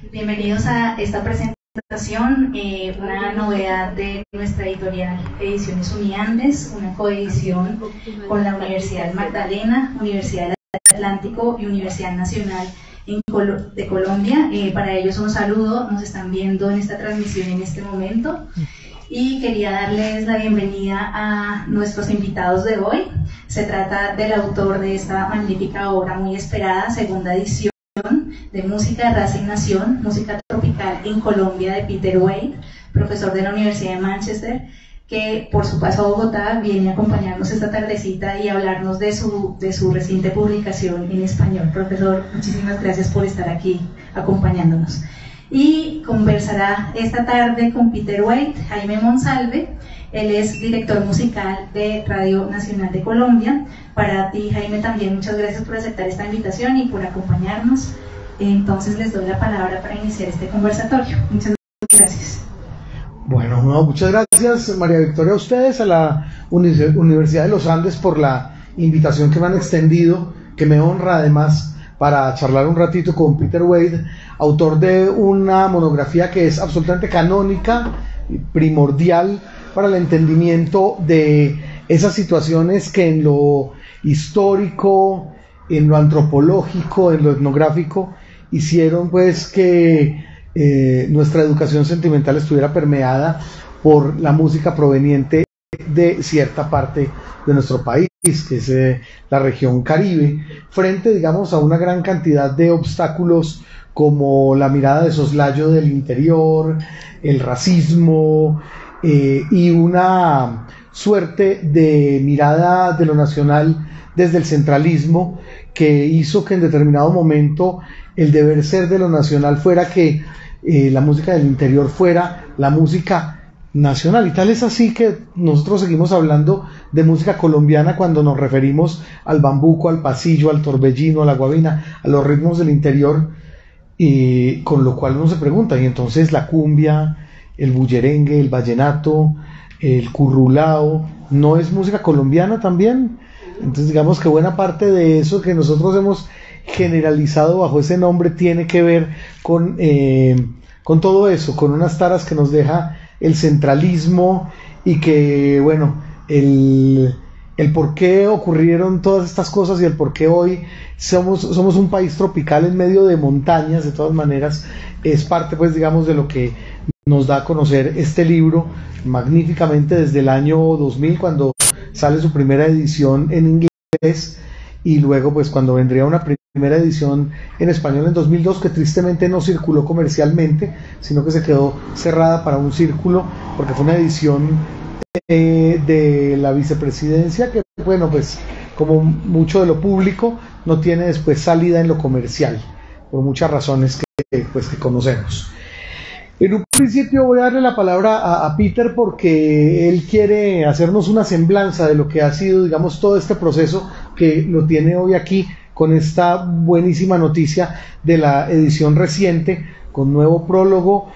Bienvenidos a esta presentación, una novedad de nuestra editorial Ediciones Uniandes, una coedición con la Universidad Magdalena, Universidad del Atlántico y Universidad Nacional de Colombia. Para ellos un saludo, nos están viendo en esta transmisión en este momento. Y quería darles la bienvenida a nuestros invitados de hoy. Se trata del autor de esta magnífica obra muy esperada, segunda edición de Música, Raza y Nación, Música Tropical en Colombia, de Peter Wade, profesor de la Universidad de Manchester, que por su paso a Bogotá viene a acompañarnos esta tardecita y hablarnos de su reciente publicación en español. Profesor, muchísimas gracias por estar aquí acompañándonos. Y conversará esta tarde con Peter Wade, Jaime Monsalve. Él es director musical de Radio Nacional de Colombia. Para ti, Jaime, también muchas gracias por aceptar esta invitación y por acompañarnos. Entonces les doy la palabra para iniciar este conversatorio. Muchas gracias. Bueno, muchas gracias, María Victoria, a ustedes, a la Universidad de los Andes, por la invitación que me han extendido, que me honra además, para charlar un ratito con Peter Wade, autor de una monografía que es absolutamente canónica, primordial para el entendimiento de esas situaciones que en lo histórico, en lo antropológico, en lo etnográfico, hicieron pues que nuestra educación sentimental estuviera permeada por la música proveniente de cierta parte de nuestro país, que es la región Caribe, frente, digamos, a una gran cantidad de obstáculos como la mirada de soslayo del interior, el racismo y una suerte de mirada de lo nacional desde el centralismo, que hizo que en determinado momento el deber ser de lo nacional fuera que la música del interior fuera la música nacional, y tal es así que nosotros seguimos hablando de música colombiana cuando nos referimos al bambuco, al pasillo, al torbellino, a la guabina, a los ritmos del interior, y con lo cual uno se pregunta, y entonces la cumbia, el bullerengue, el vallenato, el currulao, ¿no es música colombiana también? Entonces digamos que buena parte de eso que nosotros hemos generalizado bajo ese nombre tiene que ver con todo eso, con unas taras que nos deja el centralismo, y que, bueno, el por qué ocurrieron todas estas cosas y el por qué hoy somos un país tropical en medio de montañas, de todas maneras, es parte, pues, digamos, de lo que nos da a conocer este libro magníficamente desde el año 2000, cuando sale su primera edición en inglés, y luego pues cuando vendría una primera edición en español en 2002, que tristemente no circuló comercialmente, sino que se quedó cerrada para un círculo, porque fue una edición de la vicepresidencia que, bueno, pues como mucho de lo público, no tiene después salida en lo comercial, por muchas razones que conocemos. En un principio voy a darle la palabra a Peter, porque él quiere hacernos una semblanza de lo que ha sido, digamos, todo este proceso que lo tiene hoy aquí con esta buenísima noticia de la edición reciente, con nuevo prólogo,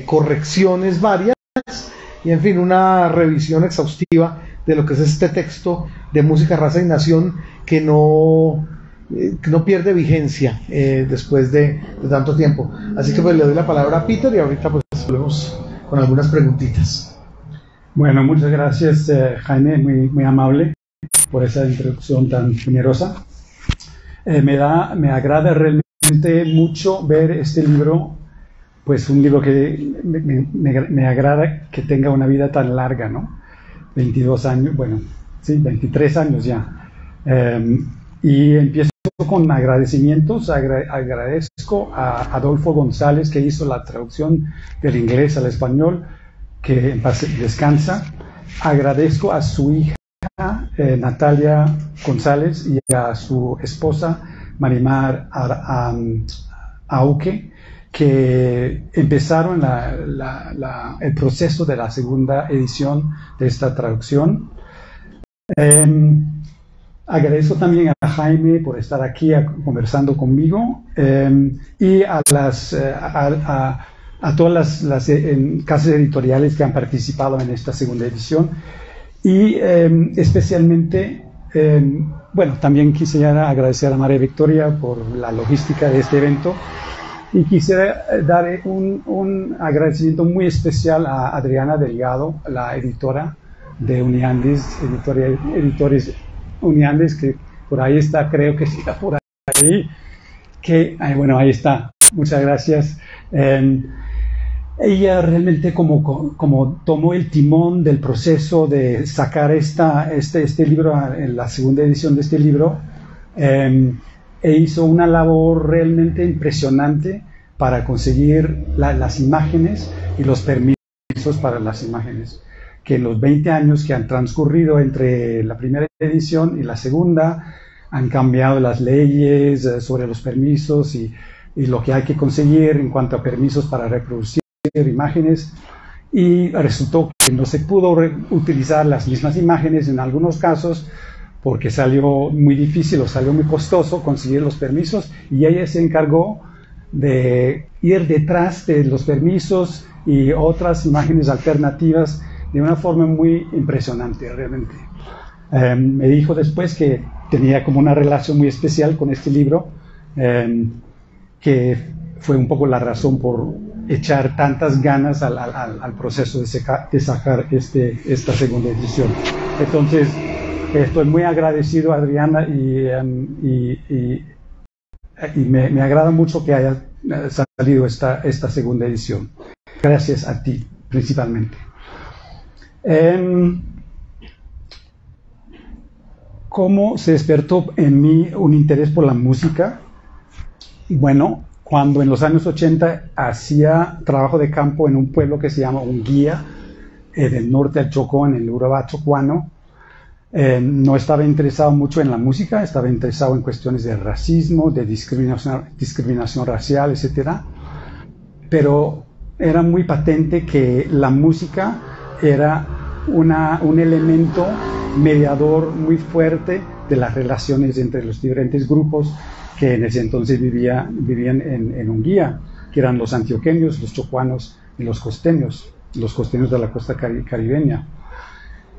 correcciones varias y, en fin, una revisión exhaustiva de lo que es este texto de Música, Raza y Nación, que no pierde vigencia después de tanto tiempo. Así que pues le doy la palabra a Peter, y ahorita pues volvemos con algunas preguntitas. Bueno, muchas gracias, Jaime, muy amable por esa introducción tan generosa. Me agrada realmente mucho ver este libro, pues un libro que me agrada que tenga una vida tan larga, ¿no? 22 años, bueno, sí, 23 años ya. Y empiezo con agradecimientos. Agradezco a Adolfo González, que hizo la traducción del inglés al español, que en paz descansa. Agradezco a su hija Natalia González y a su esposa Marimar Auque, que empezaron el proceso de la segunda edición de esta traducción. Agradezco también a Jaime por estar aquí conversando conmigo, y a todas las casas editoriales que han participado en esta segunda edición, y especialmente, bueno, también quisiera agradecer a María Victoria por la logística de este evento, Y quisiera dar un agradecimiento muy especial a Adriana Delgado, la editora de Uniandes, editores Uniandes, que por ahí está, creo que está por ahí, bueno, ahí está, muchas gracias. Ella realmente como tomó el timón del proceso de sacar este libro, en la segunda edición de este libro, e hizo una labor realmente impresionante para conseguir las imágenes y los permisos para las imágenes, que en los 20 años que han transcurrido entre la primera edición y la segunda han cambiado las leyes sobre los permisos y lo que hay que conseguir en cuanto a permisos para reproducir imágenes, y resultó que no se pudo utilizar las mismas imágenes en algunos casos porque salió muy difícil o salió muy costoso conseguir los permisos, y ella se encargó de ir detrás de los permisos y otras imágenes alternativas de una forma muy impresionante realmente. Me dijo después que tenía como una relación muy especial con este libro, que fue un poco la razón por echar tantas ganas al proceso de sacar esta segunda edición. Entonces, estoy muy agradecido a Adriana y me agrada mucho que haya salido esta segunda edición. Gracias a ti, principalmente. ¿Cómo se despertó en mí un interés por la música? Bueno, cuando en los años 80 hacía trabajo de campo en un pueblo que se llama Unguía, del norte del Chocó, en el Urabá chocuano, no estaba interesado mucho en la música, estaba interesado en cuestiones de racismo, de discriminación racial, etc. Pero era muy patente que la música era un elemento mediador muy fuerte de las relaciones entre los diferentes grupos que en ese entonces vivían en Unguía, que eran los antioqueños, los chocuanos y los costeños de la costa caribeña.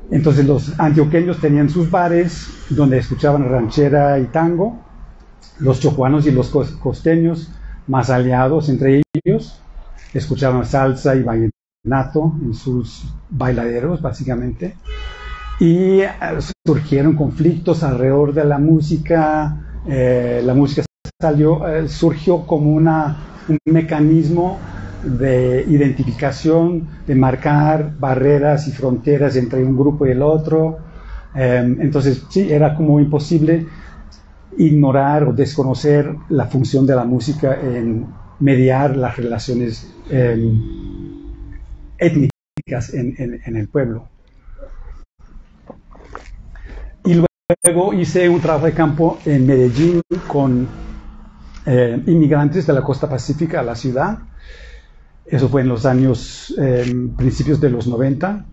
Entonces los antioqueños tenían sus bares donde escuchaban ranchera y tango, los chocuanos y los costeños, más aliados entre ellos, escuchaban salsa y vallenato en sus bailaderos básicamente, y surgieron conflictos alrededor de la música. La música surgió como un mecanismo de identificación, de marcar barreras y fronteras entre un grupo y el otro. Entonces, sí, era como imposible ignorar o desconocer la función de la música en mediar las relaciones étnicas en el pueblo. Y luego hice un trabajo de campo en Medellín con inmigrantes de la costa pacífica a la ciudad. Eso fue en los años, principios de los 90.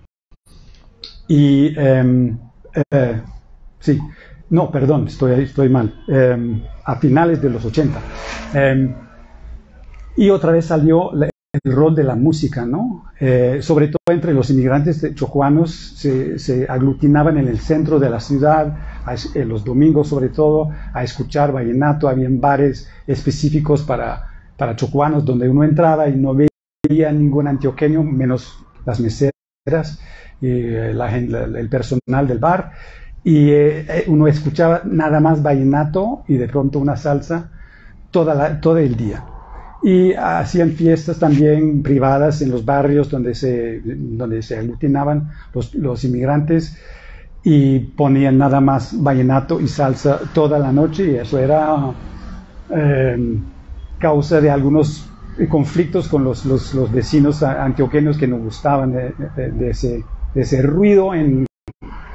Y, sí, no, perdón, estoy mal. A finales de los 80. Y otra vez salió el rol de la música, ¿no? Sobre todo entre los inmigrantes chocuanos, se aglutinaban en el centro de la ciudad, los domingos sobre todo, a escuchar vallenato. Habían bares específicos para chocuanos donde uno entraba y no veía ningún antioqueño, menos las meseras y el personal del bar, y uno escuchaba nada más vallenato y de pronto una salsa todo el día. Y hacían fiestas también privadas en los barrios donde se aglutinaban los inmigrantes, y ponían nada más vallenato y salsa toda la noche, y eso era causa de algunos conflictos con los vecinos antioqueños que no gustaban de ese ruido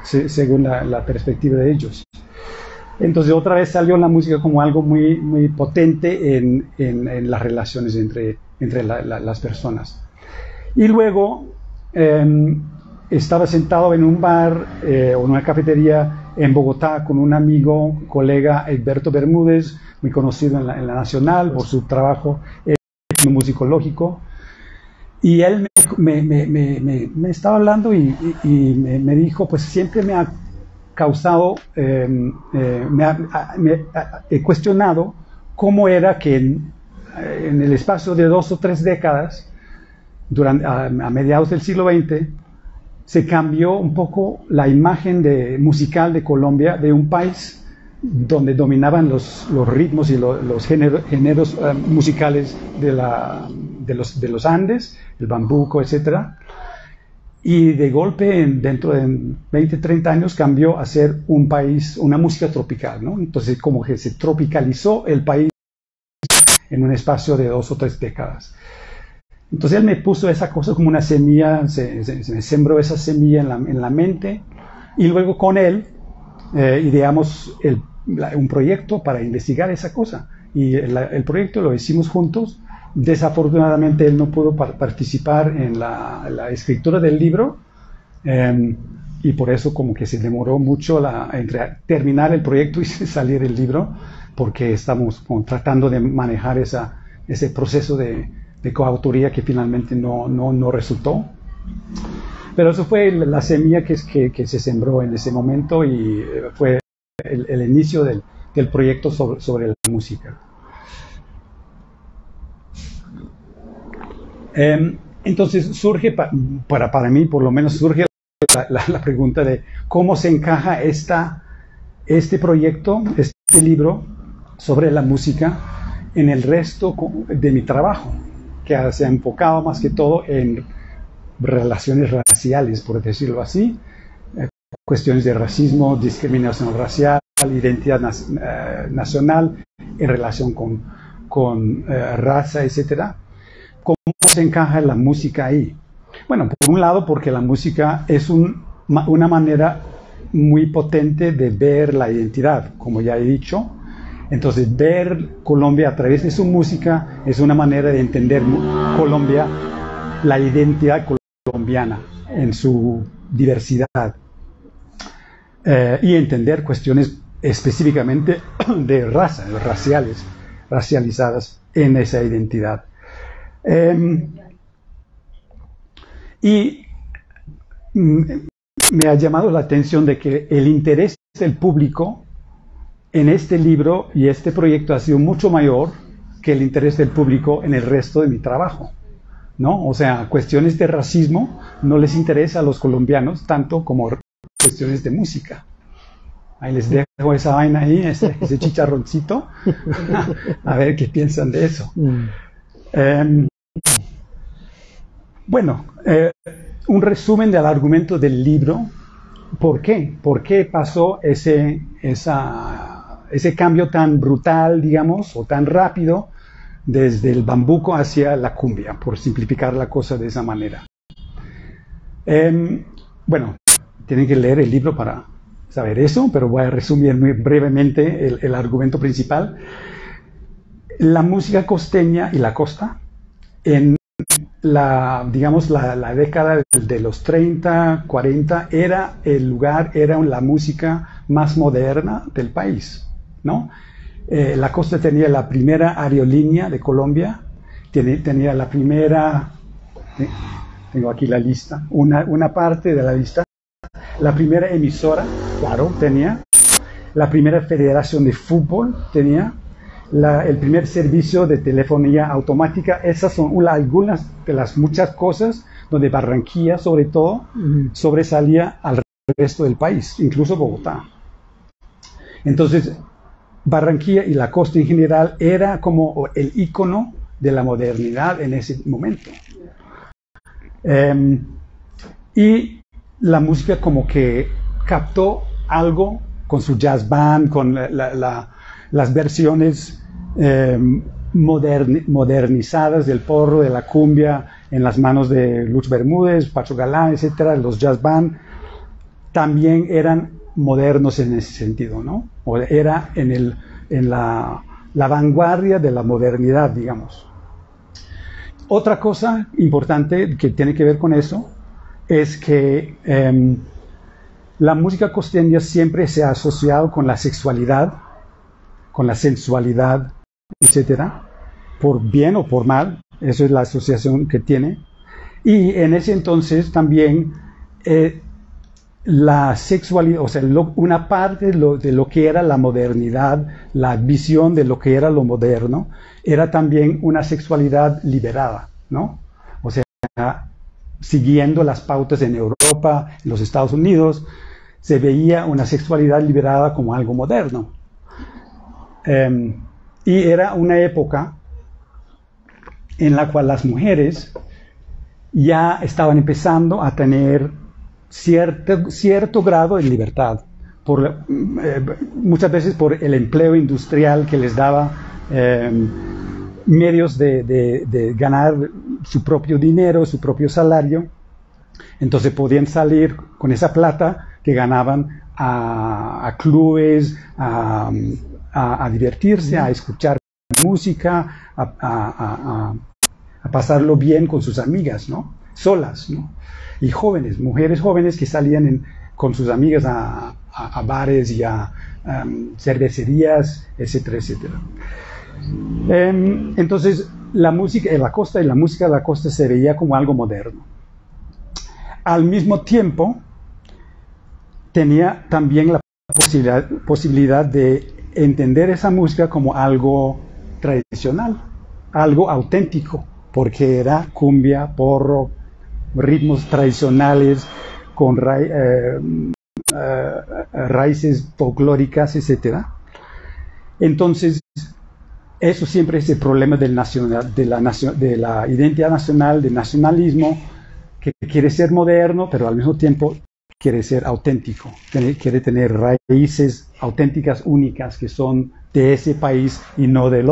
según la perspectiva de ellos. Entonces otra vez salió la música como algo muy, muy potente en las relaciones entre las personas. Y luego estaba sentado en un bar o en una cafetería en Bogotá con un amigo, colega, Egberto Bermúdez, muy conocido en la Nacional por su trabajo etnomusicológico. Y él me estaba hablando y me dijo, pues siempre me ha causado, he cuestionado cómo era que en el espacio de 2 o 3 décadas, a mediados del siglo XX, se cambió un poco la imagen musical de Colombia, de un país donde dominaban los ritmos y los géneros musicales de los Andes, el bambuco, etc. Y de golpe, dentro de 20, 30 años, cambió a ser un país, una música tropical, ¿no? Entonces, como que se tropicalizó el país en un espacio de 2 o 3 décadas. Entonces él me puso esa cosa como una semilla, se me sembró esa semilla en la mente, y luego con él ideamos un proyecto para investigar esa cosa. Y el proyecto lo hicimos juntos. Desafortunadamente él no pudo participar en la escritura del libro, y por eso como que se demoró mucho entre terminar el proyecto y salir el libro, porque estamos como tratando de manejar ese proceso de coautoría que finalmente no resultó. Pero eso fue la semilla que se sembró en ese momento, y fue el inicio del proyecto sobre la música. Entonces surge, para mí por lo menos, surge la pregunta de cómo se encaja este proyecto, este libro sobre la música, en el resto de mi trabajo, que se ha enfocado más que todo en relaciones raciales, por decirlo así, cuestiones de racismo, discriminación racial, identidad nacional en relación con raza, etc. ¿Cómo se encaja la música ahí? Bueno, por un lado, porque la música es una manera muy potente de ver la identidad, como ya he dicho. Entonces, ver Colombia a través de su música es una manera de entender Colombia, la identidad colombiana en su diversidad, y entender cuestiones específicamente de raza, racializadas en esa identidad. Y me ha llamado la atención de que el interés del público en este libro y este proyecto ha sido mucho mayor que el interés del público en el resto de mi trabajo, ¿no? O sea, cuestiones de racismo no les interesa a los colombianos tanto como cuestiones de música. Ahí les dejo esa vaina ahí, ese chicharroncito, a ver qué piensan de eso. Bueno, un resumen del argumento del libro. ¿Por qué? ¿Por qué pasó ese cambio tan brutal, digamos, o tan rápido desde el bambuco hacia la cumbia, por simplificar la cosa de esa manera? Bueno, tienen que leer el libro para saber eso, pero voy a resumir muy brevemente el argumento principal. La música costeña y la costa, en la década de los 30, 40, era la música más moderna del país, ¿no? La costa tenía la primera aerolínea de Colombia, tenía la primera, tengo aquí la lista, una parte de la lista, la primera emisora, claro, tenía, la primera federación de fútbol tenía, el primer servicio de telefonía automática. Esas son algunas de las muchas cosas donde Barranquilla, sobre todo, sobresalía al resto del país, incluso Bogotá. Entonces, Barranquilla y la costa en general era como el ícono de la modernidad en ese momento. Y la música como que captó algo con su jazz band, con las versiones modernizadas del porro, de la cumbia, en las manos de Luch Bermúdez, Pacho Galán, etcétera. Los jazz band también eran modernos en ese sentido, ¿no? O era en la vanguardia de la modernidad, digamos. Otra cosa importante que tiene que ver con eso es que la música costeña siempre se ha asociado con la sexualidad, con la sensualidad, etcétera, por bien o por mal. Eso es la asociación que tiene. Y en ese entonces también la sexualidad, o sea, una parte de lo que era la modernidad, la visión de lo que era lo moderno, era también una sexualidad liberada, ¿no? O sea, siguiendo las pautas en Europa, en los Estados Unidos, se veía una sexualidad liberada como algo moderno. Y era una época en la cual las mujeres ya estaban empezando a tener cierto grado de libertad, muchas veces por el empleo industrial que les daba medios de ganar su propio dinero, su propio salario. Entonces podían salir con esa plata que ganaban a clubes, a divertirse, a escuchar música, a pasarlo bien con sus amigas, ¿no? Solas, ¿no? Y jóvenes, mujeres jóvenes que salían con sus amigas a bares y a cervecerías, etcétera, etcétera. Entonces, la música de la costa y la música de la costa se veía como algo moderno. Al mismo tiempo, tenía también la posibilidad de entender esa música como algo tradicional, algo auténtico, porque era cumbia, porro, ritmos tradicionales con raíces folclóricas, etc. Entonces, eso siempre es el problema de la identidad nacional, del nacionalismo, que quiere ser moderno, pero al mismo tiempo quiere ser auténtico, quiere tener raíces auténticas, únicas, que son de ese país y no de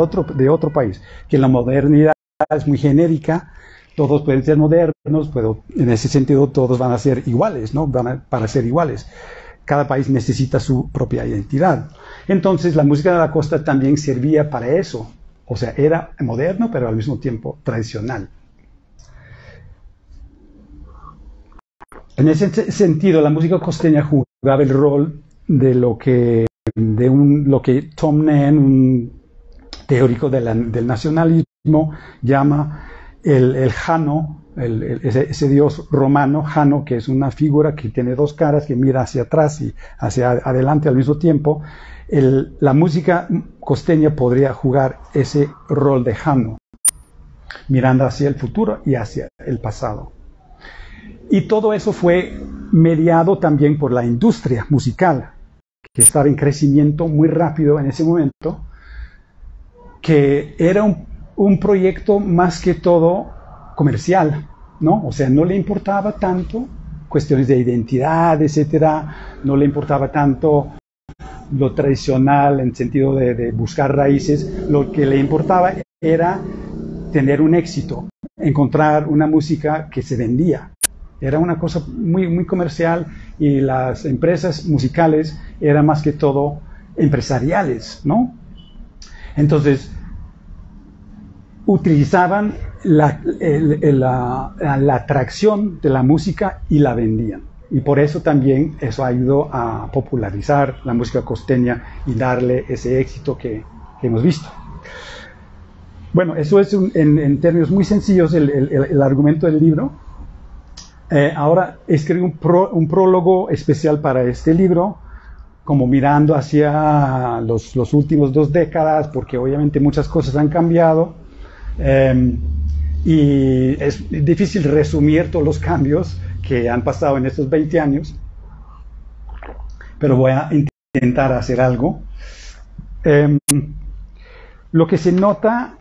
otro país. Que la modernidad es muy genérica, todos pueden ser modernos, pero en ese sentido todos van a ser iguales, ¿no? Para ser iguales. Cada país necesita su propia identidad. Entonces la música de la costa también servía para eso. O sea, era moderno, pero al mismo tiempo tradicional. En ese sentido, la música costeña jugaba el rol de lo que Tom Nahan, un teórico del nacionalismo, llama el Jano, ese dios romano, Jano, que es una figura que tiene dos caras, que mira hacia atrás y hacia adelante al mismo tiempo. La música costeña podría jugar ese rol de Jano, mirando hacia el futuro y hacia el pasado. Y todo eso fue mediado también por la industria musical, que estaba en crecimiento muy rápido en ese momento, que era un proyecto más que todo comercial, ¿no? O sea, no le importaba tanto cuestiones de identidad, etcétera, no le importaba tanto lo tradicional en sentido de buscar raíces. Lo que le importaba era tener un éxito, encontrar una música que se vendía. Era una cosa muy, muy comercial, y las empresas musicales eran más que todo empresariales, ¿no? Entonces, utilizaban la atracción de la música y la vendían. Y por eso también eso ayudó a popularizar la música costeña y darle ese éxito que hemos visto. Bueno, eso es en términos muy sencillos el argumento del libro. Ahora escribí un prólogo especial para este libro, como mirando hacia los últimos 2 décadas, porque obviamente muchas cosas han cambiado, y es difícil resumir todos los cambios que han pasado en estos 20 años, pero voy a intentar hacer algo. Lo que se nota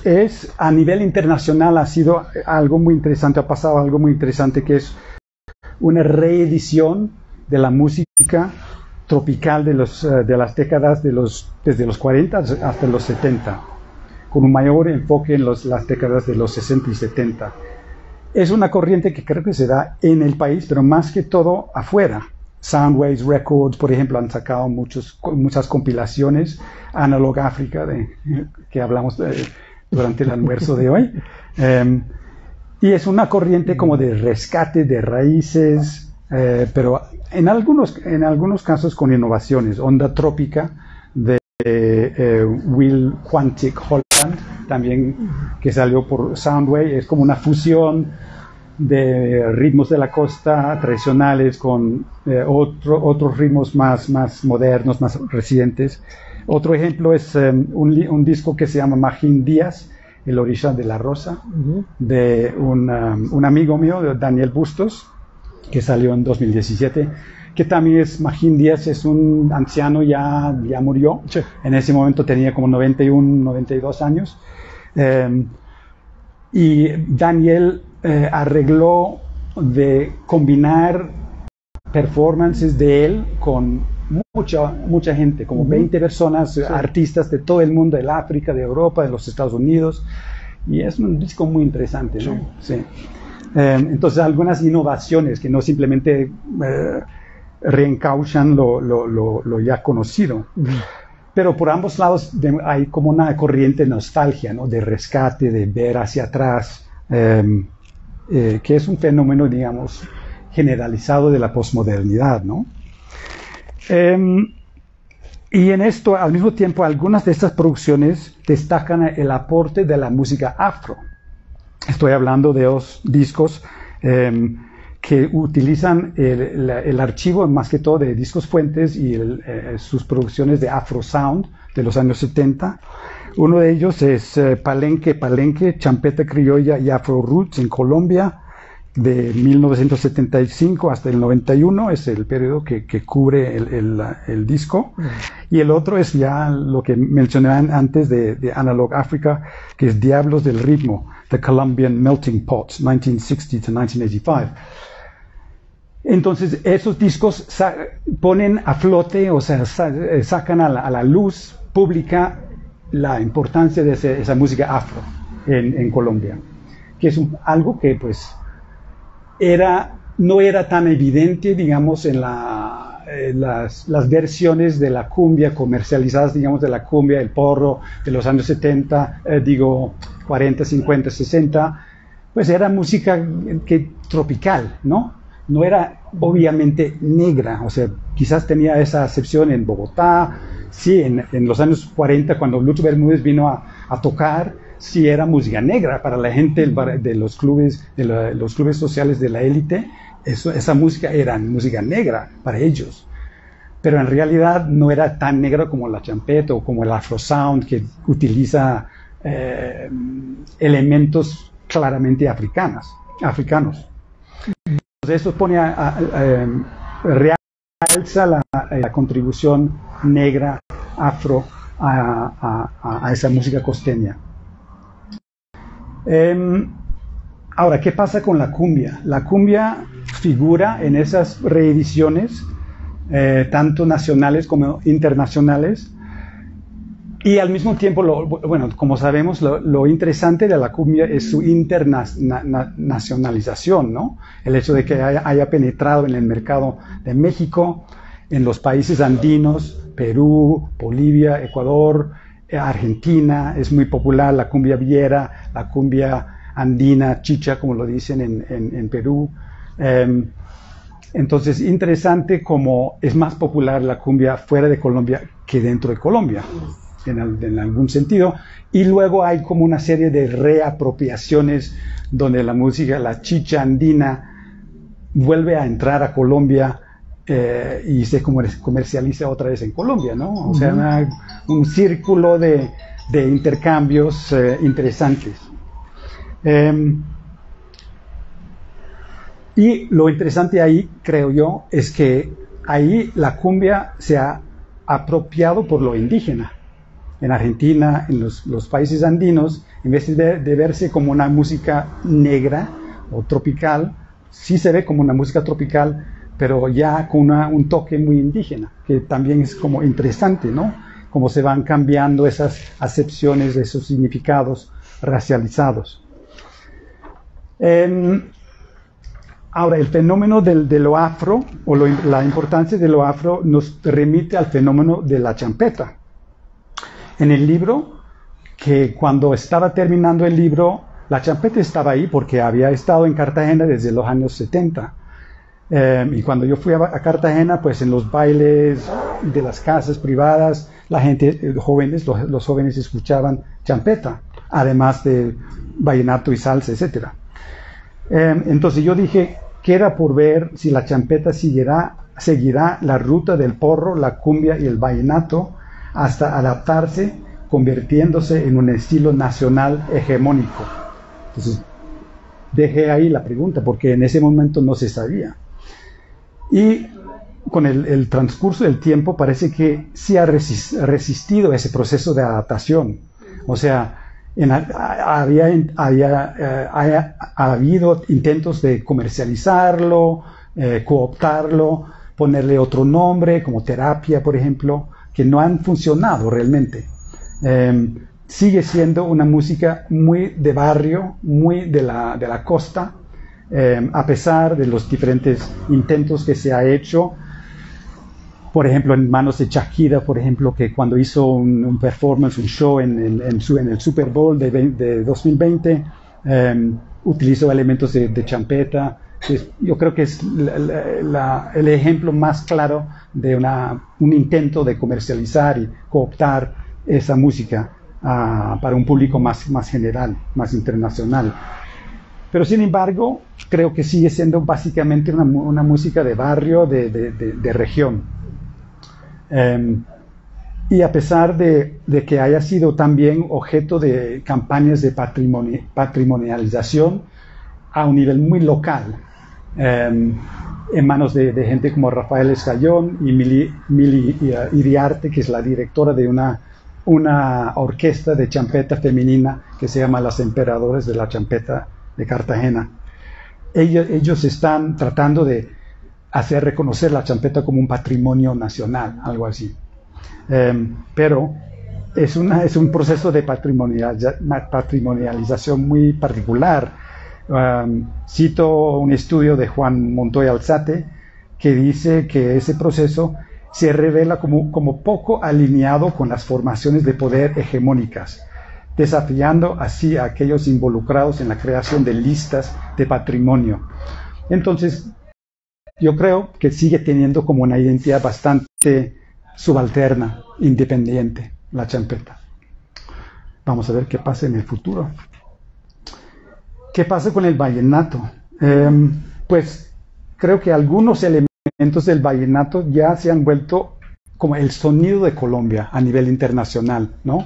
es, a nivel internacional, ha sido algo muy interesante, ha pasado algo muy interesante, que es una reedición de la música tropical de las décadas desde los 40 hasta los 70, con un mayor enfoque en las décadas de los 60 y 70. Es una corriente que creo que se da en el país, pero más que todo afuera. Soundwaves Records, por ejemplo, han sacado muchas compilaciones. Analog Africa, que hablamos durante el almuerzo de hoy. Y es una corriente como de rescate de raíces, pero en algunos casos con innovaciones. Onda Trópica de Will Quantic Holland, también, que salió por Soundwave, es como una fusión de ritmos de la costa tradicionales con otros ritmos más modernos, más recientes. Otro ejemplo es un disco que se llama Magín Díaz, El Orilla de la Rosa, de un amigo mío, Daniel Bustos, que salió en 2017, que también es Magín Díaz, es un anciano, ya murió. Sí. En ese momento tenía como 91, 92 años. Y Daniel arregló de combinar performances de él con mucha gente, como 20 personas, sí, artistas de todo el mundo, del África, de Europa, de los Estados Unidos, y es un disco muy interesante, ¿no? Sí. Sí. Entonces, algunas innovaciones que no simplemente reencauchan lo ya conocido. Pero por ambos lados hay como una corriente de nostalgia, ¿no? De rescate, de ver hacia atrás, que es un fenómeno, digamos, generalizado de la posmodernidad, ¿no? Y en esto, al mismo tiempo, algunas de estas producciones destacan el aporte de la música afro. Estoy hablando de dos discos que utilizan el archivo, más que todo, de discos fuentes y sus producciones de Afro Sound de los años 70. Uno de ellos es Palenque, Champeta Criolla y Afro Roots en Colombia, de 1975 hasta el 91, es el periodo que cubre el disco. Y el otro es ya lo que mencioné antes de Analog Africa, que es Diablos del Ritmo, The Colombian Melting Pot, 1960 to 1985. Entonces, esos discos ponen a flote, o sea, sacan a la luz pública la importancia de esa música afro en Colombia, que es algo que, pues, no era tan evidente, digamos, en las versiones de la cumbia comercializadas, digamos, de la cumbia, el porro de los años 70, 40, 50, 60, pues era música tropical, ¿no? No era obviamente negra, o sea, quizás tenía esa acepción en Bogotá, sí, en los años 40, cuando Lucho Bermúdez vino a tocar, sí era música negra para la gente de los clubes sociales de la élite. Esa música era música negra para ellos, pero en realidad no era tan negra como la champeta o como el Afro Sound, que utiliza elementos claramente africanos. Entonces esto realza la contribución negra afro a esa música costeña. Ahora, ¿qué pasa con la cumbia? La cumbia figura en esas reediciones, tanto nacionales como internacionales, y al mismo tiempo, bueno, como sabemos, lo interesante de la cumbia es su internacionalización, ¿no? El hecho de que haya penetrado en el mercado de México, en los países andinos, Perú, Bolivia, Ecuador, Argentina, es muy popular la cumbia villera, la cumbia andina, chicha, como lo dicen en Perú. Entonces, interesante cómo es más popular la cumbia fuera de Colombia que dentro de Colombia, en algún sentido. Y luego hay como una serie de reapropiaciones donde la música, la chicha andina, vuelve a entrar a Colombia y se comercializa otra vez en Colombia, ¿no? O sea, un círculo de intercambios interesantes. Y lo interesante ahí, creo yo, es que ahí la cumbia se ha apropiado por lo indígena. En Argentina, en los países andinos, en vez de verse como una música negra o tropical, sí se ve como una música tropical, pero ya con un toque muy indígena, que también es como interesante, ¿no? Cómo se van cambiando esas acepciones, esos significados racializados. Ahora, el fenómeno de lo afro, o la importancia de lo afro, nos remite al fenómeno de la champeta. En el libro, que cuando estaba terminando el libro, la champeta estaba ahí porque había estado en Cartagena desde los años 70. Y cuando yo fui a Cartagena, pues en los bailes de las casas privadas, la gente, los jóvenes escuchaban champeta, además de vallenato y salsa, etc. Entonces yo dije, queda por ver si la champeta seguirá la ruta del porro, la cumbia y el vallenato hasta adaptarse, convirtiéndose en un estilo nacional hegemónico. Entonces, dejé ahí la pregunta porque en ese momento no se sabía. Y con el transcurso del tiempo parece que sí ha resistido ese proceso de adaptación. O sea, ha habido intentos de comercializarlo, cooptarlo, ponerle otro nombre, como terapia, por ejemplo, que no han funcionado realmente. Sigue siendo una música muy de barrio, muy de la costa, a pesar de los diferentes intentos que se ha hecho. Por ejemplo, en manos de Shakira, por ejemplo, que cuando hizo un performance, un show en el Super Bowl de 2020, utilizó elementos de champeta. Yo creo que es el ejemplo más claro de un intento de comercializar y cooptar esa música para un público más general, más internacional. Pero sin embargo, creo que sigue siendo básicamente una música de barrio, de región. Y a pesar de que haya sido también objeto de campañas de patrimonialización a un nivel muy local, en manos de gente como Rafael Escayón y Mili Iriarte, que es la directora de una orquesta de champeta femenina que se llama Las Emperadoras de la Champeta de Cartagena. Ellos están tratando de hacer reconocer la champeta como un patrimonio nacional, algo así. Pero es un proceso de patrimonialización muy particular. Cito un estudio de Juan Montoya Alzate que dice que ese proceso se revela como poco alineado con las formaciones de poder hegemónicas, desafiando así a aquellos involucrados en la creación de listas de patrimonio. Entonces, yo creo que sigue teniendo como una identidad bastante subalterna, independiente, la champeta. Vamos a ver qué pasa en el futuro. ¿Qué pasa con el vallenato? Pues creo que algunos elementos del vallenato ya se han vuelto como el sonido de Colombia a nivel internacional, ¿no?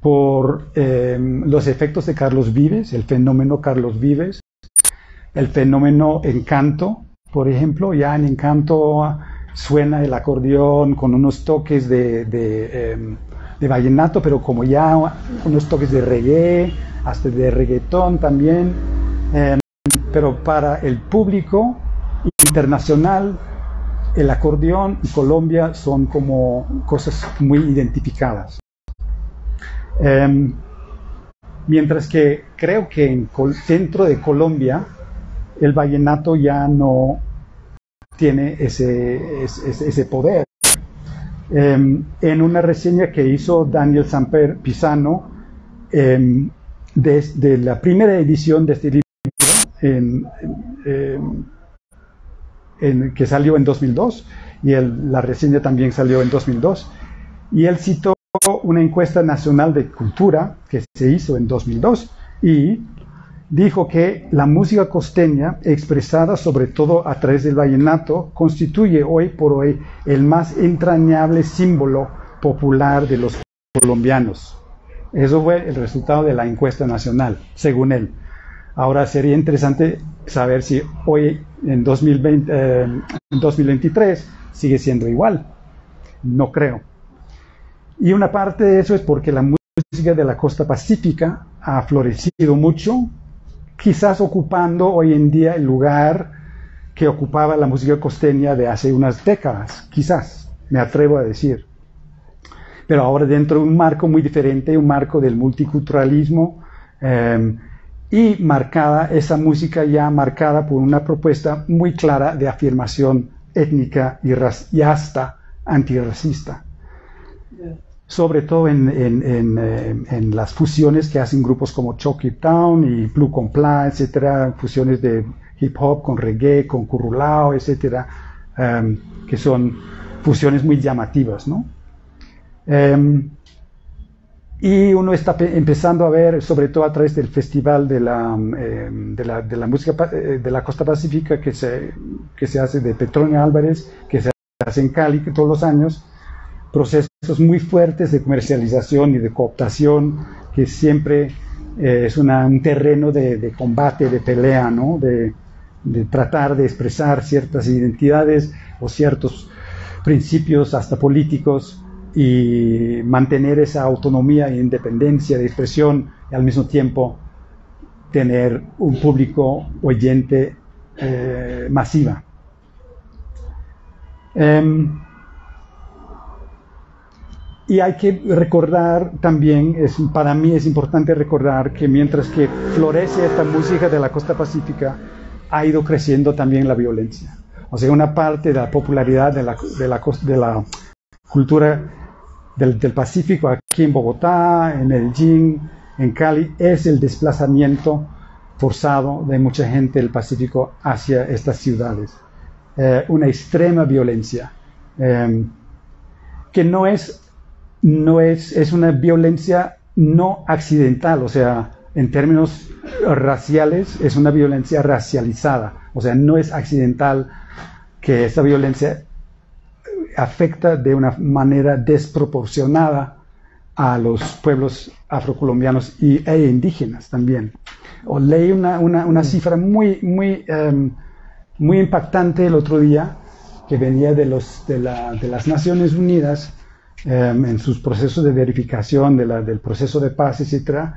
Por los efectos de Carlos Vives, el fenómeno Carlos Vives, el fenómeno Encanto. Por ejemplo, ya en Encanto suena el acordeón con unos toques de vallenato, pero como ya unos toques de reggae, hasta de reggaetón también. Pero para el público internacional, el acordeón y Colombia son como cosas muy identificadas. Mientras que creo que dentro de Colombia, el vallenato ya no tiene ese poder. En una reseña que hizo Daniel Samper Pisano de la primera edición de este libro, que salió en 2002, y la reseña también salió en 2002, y él citó una encuesta nacional de cultura que se hizo en 2002, y dijo que la música costeña, expresada sobre todo a través del vallenato, constituye hoy por hoy el más entrañable símbolo popular de los colombianos. Eso fue el resultado de la encuesta nacional, según él. Ahora sería interesante saber si hoy, en 2023, sigue siendo igual. No creo. Y una parte de eso es porque la música de la costa pacífica ha florecido mucho, quizás ocupando hoy en día el lugar que ocupaba la música costeña de hace unas décadas, quizás, me atrevo a decir. Pero ahora dentro de un marco muy diferente, un marco del multiculturalismo, y esa música ya marcada por una propuesta muy clara de afirmación étnica y hasta antirracista. Sobre todo en las fusiones que hacen grupos como Chucky Town y Blue Comply, etcétera, fusiones de hip hop con reggae, con currulao, etcétera, que son fusiones muy llamativas, ¿no? Y uno está empezando a ver, sobre todo a través del Festival de la Música de la Costa Pacífica que se hace de Petronio Álvarez, que se hace en Cali todos los años, procesos muy fuertes de comercialización y de cooptación, que siempre es un terreno de combate, de pelea, ¿no? De tratar de expresar ciertas identidades o ciertos principios hasta políticos, y mantener esa autonomía e independencia de expresión, y al mismo tiempo tener un público oyente masiva. Y hay que recordar también, para mí es importante recordar que mientras que florece esta música de la costa pacífica, ha ido creciendo también la violencia. O sea, una parte de la popularidad de la cultura del Pacífico aquí en Bogotá, en Medellín, en Cali, es el desplazamiento forzado de mucha gente del Pacífico hacia estas ciudades. Una extrema violencia, que es una violencia no accidental, o sea, en términos raciales es una violencia racializada, o sea, no es accidental que esta violencia afecta de una manera desproporcionada a los pueblos afrocolombianos e indígenas también. Leí una cifra muy impactante el otro día, que venía de las Naciones Unidas, en sus procesos de verificación del proceso de paz, etc.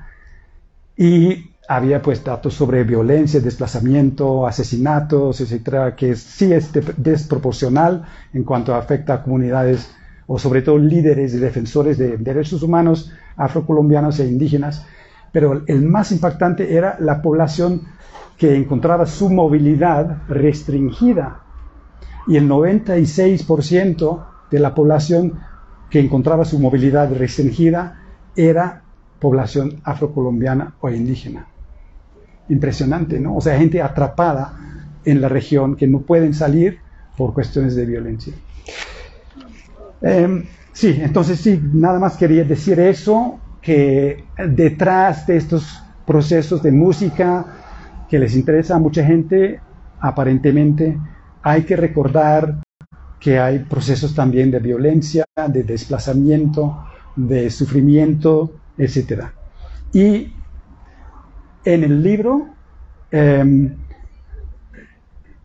Y había pues datos sobre violencia, desplazamiento, asesinatos, etcétera, que sí es desproporcional en cuanto afecta a comunidades, o sobre todo líderes y defensores de derechos humanos afrocolombianos e indígenas. Pero el más impactante era la población que encontraba su movilidad restringida, y el 96% de la población que encontraba su movilidad restringida era población afrocolombiana o indígena. Impresionante, ¿no? O sea, gente atrapada en la región que no pueden salir por cuestiones de violencia. Sí, entonces sí, nada más quería decir eso, que detrás de estos procesos de música que les interesa a mucha gente, aparentemente hay que recordar que hay procesos también de violencia, de desplazamiento, de sufrimiento, etc. Y en el libro,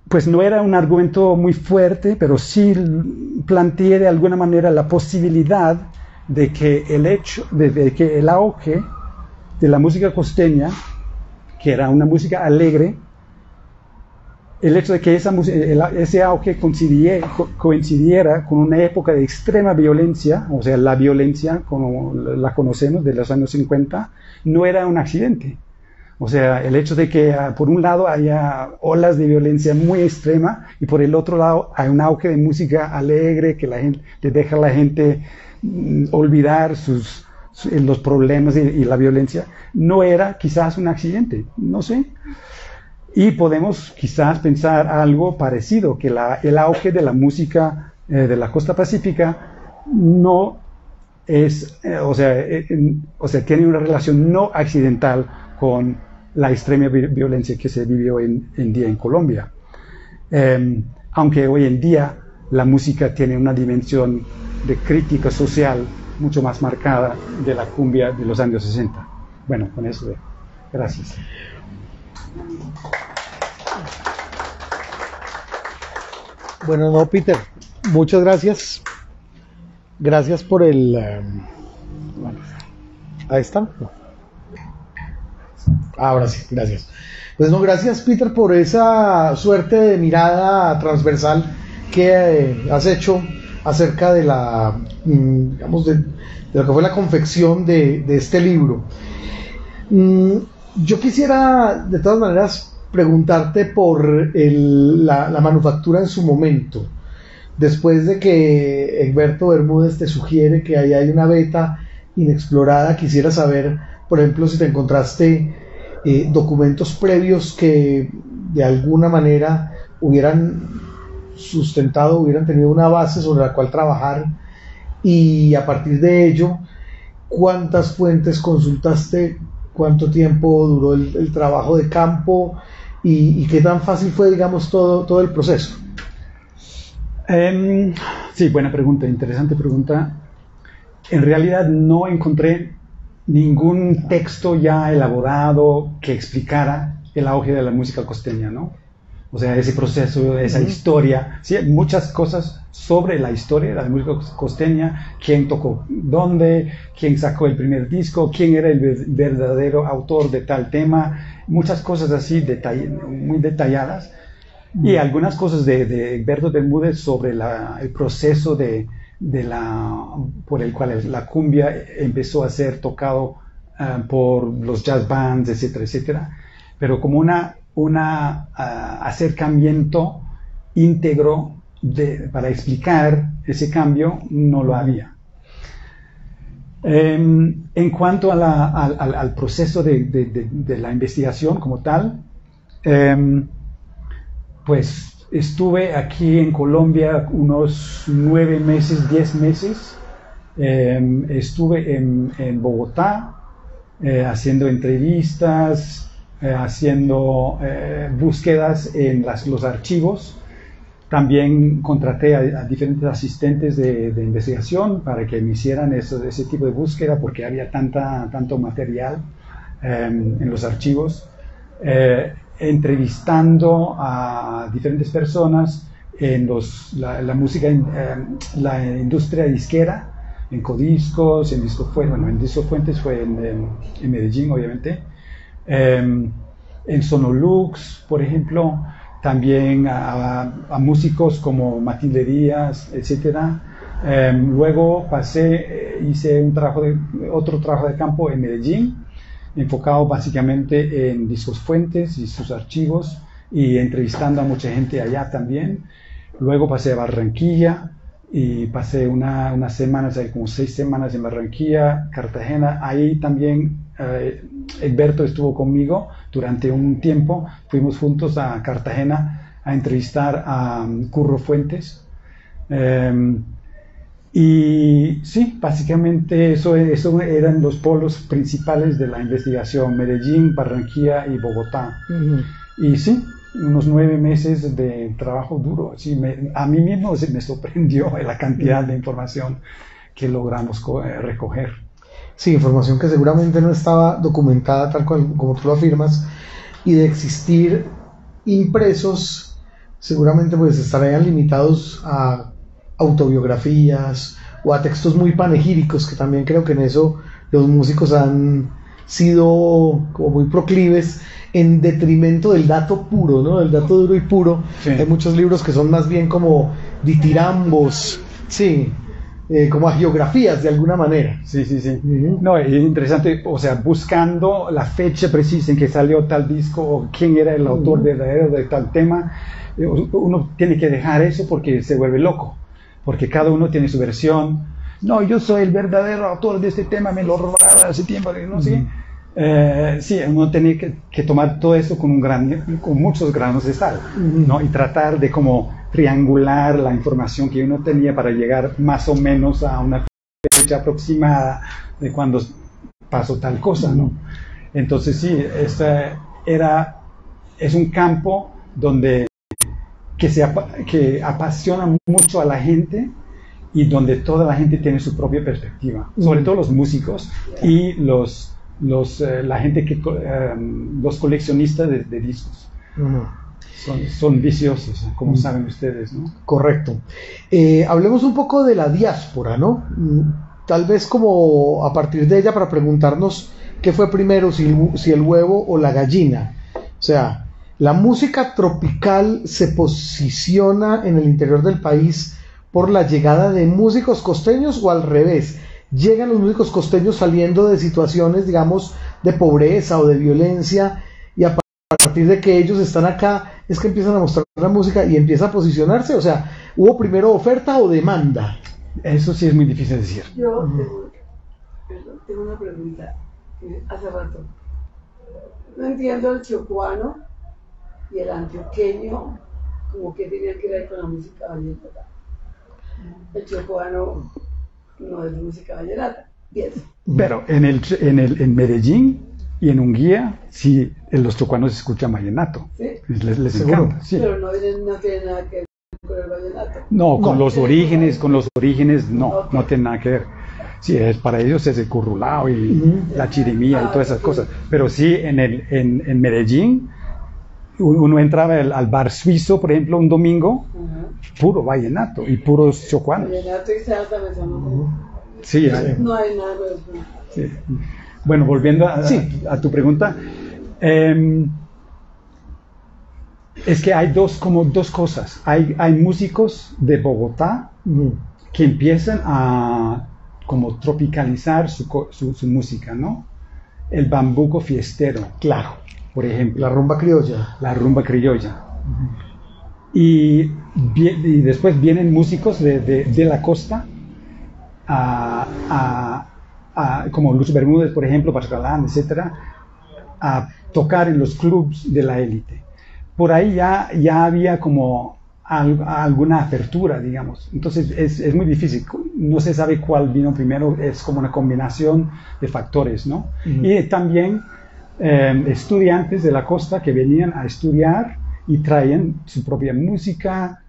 pues no era un argumento muy fuerte, pero sí planteé de alguna manera la posibilidad de que el auge de la música costeña, que era una música alegre, el hecho de que ese auge coincidiera con una época de extrema violencia, o sea, la violencia como la conocemos de los años 50, no era un accidente. O sea, el hecho de que por un lado haya olas de violencia muy extrema y por el otro lado hay un auge de música alegre que le deja a la gente olvidar los problemas y la violencia, no era quizás un accidente, no sé. Y podemos quizás pensar algo parecido, que el auge de la música de la costa pacífica no es, o sea, tiene una relación no accidental con la extrema violencia que se vivió hoy en día en Colombia. Aunque hoy en día la música tiene una dimensión de crítica social mucho más marcada de la cumbia de los años 60. Bueno, con eso, gracias. Bueno, no, Peter, muchas gracias. Gracias por el... ahí está. Ahora sí, gracias. Pues no, gracias, Peter, por esa suerte de mirada transversal que has hecho acerca de digamos, de lo que fue la confección de este libro. Yo quisiera, de todas maneras, preguntarte por la manufactura en su momento. Después de que Egberto Bermúdez te sugiere que ahí hay una beta inexplorada, quisiera saber, por ejemplo, si te encontraste documentos previos que de alguna manera hubieran sustentado, hubieran tenido una base sobre la cual trabajar, y a partir de ello ¿Cuántas fuentes consultaste? ¿Cuánto tiempo duró el trabajo de campo? ¿Y qué tan fácil fue, digamos, todo el proceso? Sí, buena pregunta, interesante pregunta. En realidad no encontré ningún texto ya elaborado que explicara el auge de la música costeña, ¿no? O sea, ese proceso, esa historia, sí, muchas cosas sobre la historia de la música costeña, quién tocó dónde, quién sacó el primer disco, quién era el verdadero autor de tal tema, muchas cosas así muy detalladas, y algunas cosas de Egberto Bermúdez sobre el proceso por el cual la cumbia empezó a ser tocado por los jazz bands, etcétera, etcétera, pero como un acercamiento íntegro para explicar ese cambio no lo había. En cuanto al proceso de la investigación como tal, pues estuve aquí en Colombia unos 9 meses, 10 meses. Estuve en Bogotá haciendo entrevistas, haciendo búsquedas en los archivos. También contraté a diferentes asistentes de investigación para que me hicieran ese tipo de búsqueda, porque había tanto material en los archivos. Entrevistando a diferentes personas en la música, la industria disquera, en Codiscos, en Disco Fuentes, bueno, en Disco Fuentes fue en Medellín, obviamente, en Sonolux, por ejemplo, también a músicos como Matilde Díaz, etcétera. Luego hice otro trabajo de campo en Medellín, enfocado básicamente en Discos Fuentes y sus archivos, y entrevistando a mucha gente allá también. Luego pasé a Barranquilla y pasé unas semanas, como 6 semanas en Barranquilla, Cartagena. Ahí también Egberto estuvo conmigo durante un tiempo. Fuimos juntos a Cartagena a entrevistar a Curro Fuentes. Y sí, básicamente eso eran los polos principales de la investigación: Medellín, Barranquilla y Bogotá. Y sí, unos 9 meses de trabajo duro. Sí, a mí mismo me sorprendió la cantidad de información que logramos recoger. Sí, información que seguramente no estaba documentada tal cual como tú lo afirmas, y de existir impresos, seguramente pues estarían limitados a autobiografías o a textos muy panegíricos, que también creo que en eso los músicos han sido como muy proclives, en detrimento del dato puro, ¿no? Del dato duro y puro. Sí. Hay muchos libros que son más bien como ditirambos, sí, como hagiografías de alguna manera. Sí. No, es interesante, o sea, buscando la fecha precisa en que salió tal disco o quién era el autor verdadero de tal tema. Uno tiene que dejar eso porque se vuelve loco, porque cada uno tiene su versión. No, yo soy el verdadero autor de este tema, me lo robaron hace tiempo, no sé. Sí, uno tiene que tomar todo esto con muchos granos de sal, ¿no? Y tratar de como triangular la información que uno tenía para llegar más o menos a una fecha aproximada de cuando pasó tal cosa, ¿no? Entonces sí, es un campo que apasiona mucho a la gente, y donde toda la gente tiene su propia perspectiva, sobre todo los músicos y los coleccionistas de discos. Son viciosos, como saben ustedes, ¿no? Correcto. Hablemos un poco de la diáspora, ¿no? Tal vez como a partir de ella, para preguntarnos qué fue primero, si el huevo o la gallina. O sea, ¿la música tropical se posiciona en el interior del país por la llegada de músicos costeños, o al revés? ¿Llegan los músicos costeños saliendo de situaciones, digamos, de pobreza o de violencia, y a partir de que ellos están acá es que empiezan a mostrar la música y empieza a posicionarse? O sea, ¿hubo primero oferta o demanda? Eso sí es muy difícil de decir. Yo tengo una pregunta. Hace rato no entiendo el chocuano y el antioqueño, como que tenían que ver con la música vallenata. El chocuano no es música vallenata. 10. Pero en Medellín y en Hungría, sí, los chocuanos escuchan vallenato. ¿Sí? Les ¿Seguro? encanta, sí. Pero no tiene nada que ver con el vallenato. No, con No. los orígenes no, Ok. no tiene nada que ver. Sí, para ellos es el currulao y Ujú. la chirimía y todas esas Sí. cosas. Pero sí, en Medellín, uno entraba al bar suizo, por ejemplo, un domingo, Ajá. puro vallenato y puros chocuanos. Vallenato y salsa me sonó. Sí, No hay nada de eso. sí. Bueno, volviendo a tu pregunta, es que hay dos cosas. Hay músicos de Bogotá Ujú. que empiezan a como tropicalizar su música, ¿no? El bambuco fiestero, Claro, por ejemplo, la rumba criolla. la rumba criolla. Y después vienen músicos de la costa, como Lucho Bermúdez, por ejemplo, Pacho Galán, etcétera, a tocar en los clubs de la élite. Por ahí ya había como alguna apertura, digamos. Entonces es muy difícil. No se sabe cuál vino primero. Es como una combinación de factores, ¿no? Ujú. Y también estudiantes de la costa que venían a estudiar y traían su propia música,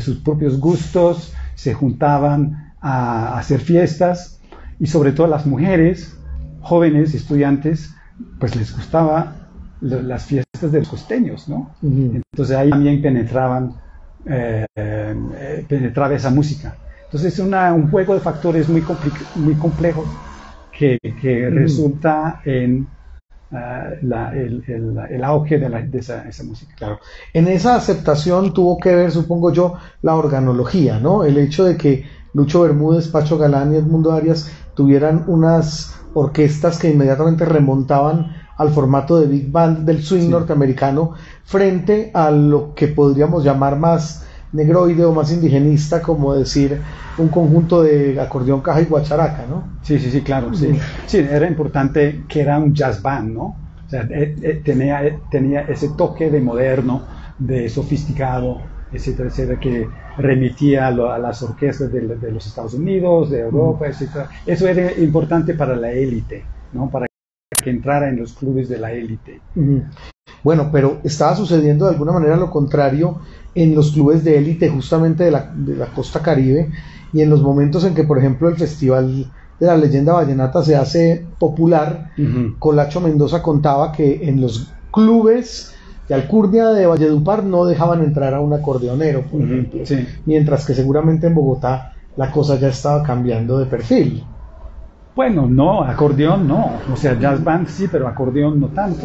sus propios gustos, se juntaban a hacer fiestas y sobre todo las mujeres, jóvenes estudiantes, pues les gustaba las fiestas de los costeños, ¿no? Ujú. Entonces ahí también penetraba esa música. Entonces es un juego de factores muy complejo que resulta en el auge de esa música. Claro. En esa aceptación tuvo que ver, supongo yo, la organología, ¿no? El hecho de que Lucho Bermúdez, Pacho Galán y Edmundo Arias tuvieran unas orquestas que inmediatamente remontaban al formato de Big Band del swing Sí. norteamericano frente a lo que podríamos llamar más negroide o más indigenista, como decir un conjunto de acordeón, caja y guacharaca, ¿no? Sí, claro. Sí. Sí, era importante que era un jazz band, ¿no? O sea, tenía ese toque de moderno, de sofisticado, etcétera, etcétera, que remitía a las orquestas de los Estados Unidos, de Europa, etcétera. Eso era importante para la élite, ¿no? Para que entrara en los clubes de la élite. Ujú. Bueno, pero estaba sucediendo de alguna manera lo contrario en los clubes de élite justamente de la costa Caribe, y en los momentos en que, por ejemplo, el Festival de la Leyenda Vallenata se hace popular. Ujú. Colacho Mendoza contaba que en los clubes de Alcurnia de Valledupar no dejaban entrar a un acordeonero, por Ujú, ejemplo, sí. mientras que seguramente en Bogotá la cosa ya estaba cambiando de perfil. Bueno, no, acordeón no. O sea, jazz band sí, pero acordeón no tanto.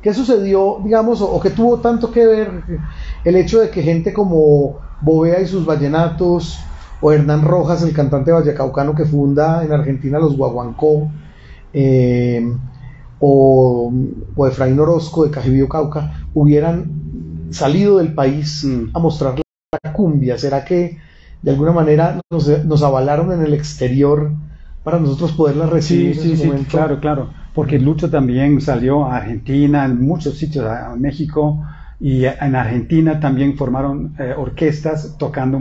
¿Qué sucedió, digamos, o qué tuvo tanto que ver el hecho de que gente como Bovea y sus vallenatos, o Hernán Rojas, el cantante vallecaucano que funda en Argentina los Guaguancó, o Efraín Orozco de Cajibío, Cauca, hubieran salido del país a mostrar la cumbia? ¿Será que de alguna manera nos avalaron en el exterior para nosotros poderla recibir en su momento? Claro, porque Lucho también salió a Argentina, en muchos sitios, a México, y en Argentina también formaron orquestas tocando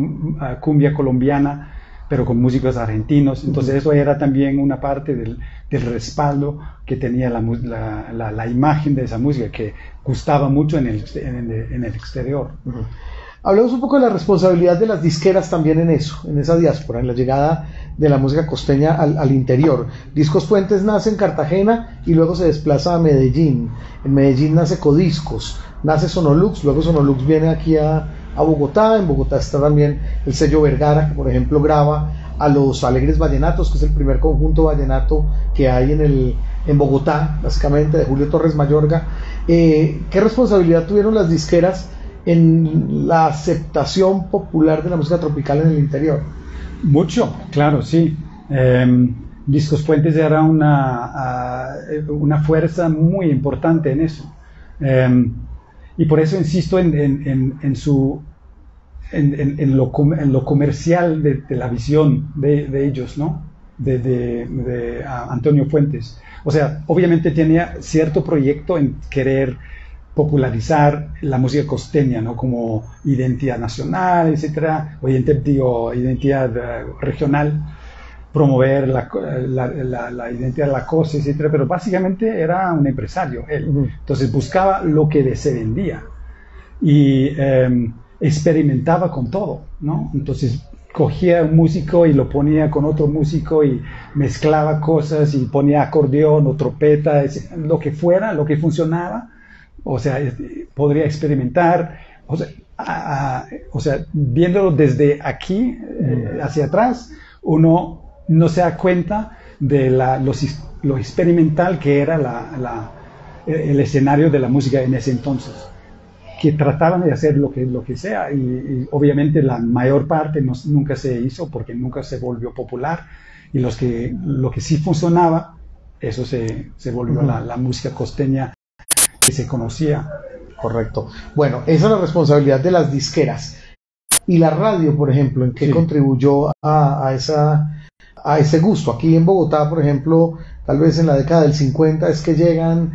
cumbia colombiana, pero con músicos argentinos. Entonces eso era también una parte del respaldo que tenía la imagen de esa música, que gustaba mucho en el exterior. Uh-huh. Hablemos un poco de la responsabilidad de las disqueras también en eso, en esa diáspora, en la llegada de la música costeña al interior. Discos Fuentes nace en Cartagena y luego se desplaza a Medellín. En Medellín nace Codiscos, nace Sonolux, luego Sonolux viene aquí a Bogotá. En Bogotá está también el sello Vergara, que por ejemplo graba a los Alegres Vallenatos, que es el primer conjunto vallenato que hay en Bogotá, básicamente, de Julio Torres Mayorga. ¿Qué responsabilidad tuvieron las disqueras en la aceptación popular de la música tropical en el interior? Mucho, claro, sí. Discos Fuentes era una fuerza muy importante en eso. Y por eso insisto en lo comercial de la visión de ellos, ¿no? De Antonio Fuentes. O sea, obviamente tenía cierto proyecto en querer popularizar la música costeña, ¿no? Como identidad nacional, etcétera, o identidad regional, promover la identidad de la cosa, etcétera, pero básicamente era un empresario él. Entonces buscaba lo que se vendía y experimentaba con todo, ¿no? Entonces cogía un músico y lo ponía con otro músico y mezclaba cosas y ponía acordeón o trompeta, lo que fuera, lo que funcionaba. O sea, podría experimentar, o sea, viéndolo desde aquí hacia atrás, uno no se da cuenta de lo experimental que era el escenario de la música en ese entonces, que trataban de hacer lo que sea, y obviamente la mayor parte nunca se hizo porque nunca se volvió popular, y lo que sí funcionaba, eso se volvió la música costeña que se conocía. Correcto. Bueno, esa es la responsabilidad de las disqueras. Y la radio, por ejemplo, ¿en qué contribuyó a ese gusto? Aquí en Bogotá, por ejemplo, tal vez en la década del 50 es que llegan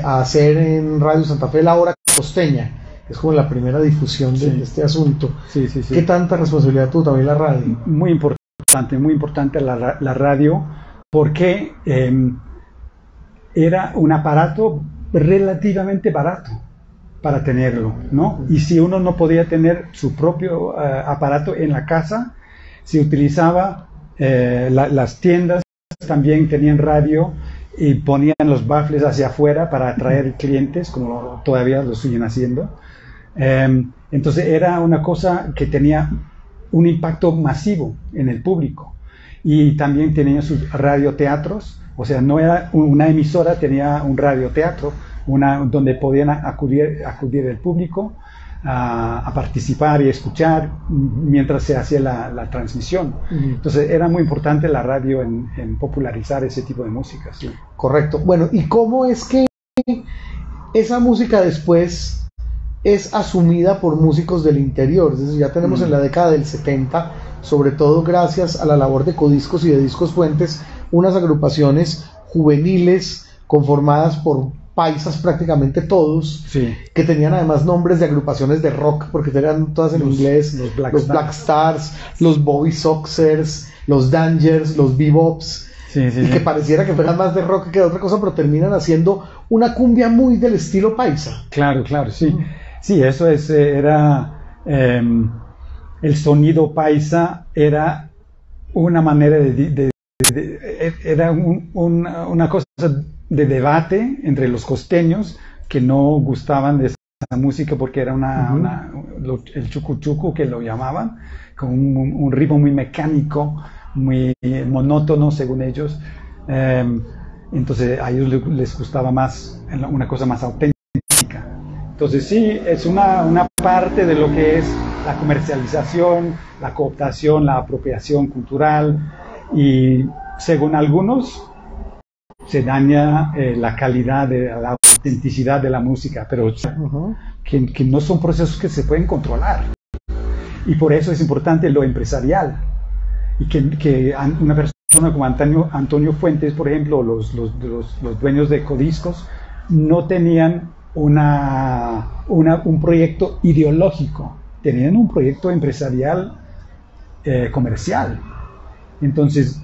a hacer en Radio Santa Fe la hora costeña, que es como la primera difusión de este asunto. Sí. ¿Qué tanta responsabilidad tuvo también la radio? Muy importante la radio, porque era un aparato relativamente barato para tenerlo, ¿no? Y si uno no podía tener su propio aparato en la casa, se utilizaba, las tiendas también tenían radio y ponían los baffles hacia afuera para atraer clientes, como todavía lo siguen haciendo. Entonces era una cosa que tenía un impacto masivo en el público, y también tenía sus radioteatros. O sea, no era una emisora, tenía un radioteatro, donde podían acudir el público a participar y escuchar mientras se hacía la transmisión. Entonces era muy importante la radio en popularizar ese tipo de música. Sí. Correcto. Bueno, ¿y cómo es que esa música después es asumida por músicos del interior? Es decir, ya tenemos en la década del 70, sobre todo gracias a la labor de Codiscos y de Discos Fuentes, unas agrupacionnes juveniles conformadas por paisas prácticamente todos, que tenían además nombres de agrupaciones de rock, porque eran todas en inglés, los Black Stars, los Bobby Soxers, los Dangers, los Bebops, y que pareciera que fueran más de rock que de otra cosa, pero terminan haciendo una cumbia muy del estilo paisa. Claro, sí. Sí, eso era el sonido paisa, era una manera era una cosa de debate entre los costeños que no gustaban de esa música porque era el chucu chucu, que lo llamaban, con un ritmo muy mecánico, muy monótono según ellos. Entonces a ellos les gustaba más una cosa más auténtica. Entonces sí, es una parte de lo que es la comercialización, la cooptación, la apropiación cultural, y según algunos se daña la calidad, la autenticidad de la música, pero que no son procesos que se pueden controlar. Y por eso es importante lo empresarial. Y que una persona como Antonio Fuentes, por ejemplo, los dueños de Codiscos, no tenían un proyecto ideológico, tenían un proyecto empresarial comercial. Entonces,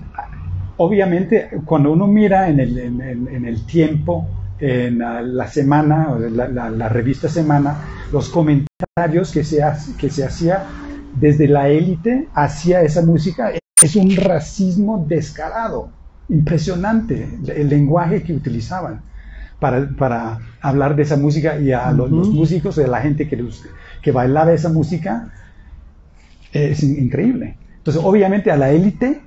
obviamente, cuando uno mira en el tiempo, en la semana, la revista Semana, los comentarios que se hacía desde la élite hacia esa música, es un racismo descarado, impresionante, el lenguaje que utilizaban para hablar de esa música, y a los músicos, de la gente que bailaba esa música, es increíble. Entonces, obviamente, a la élite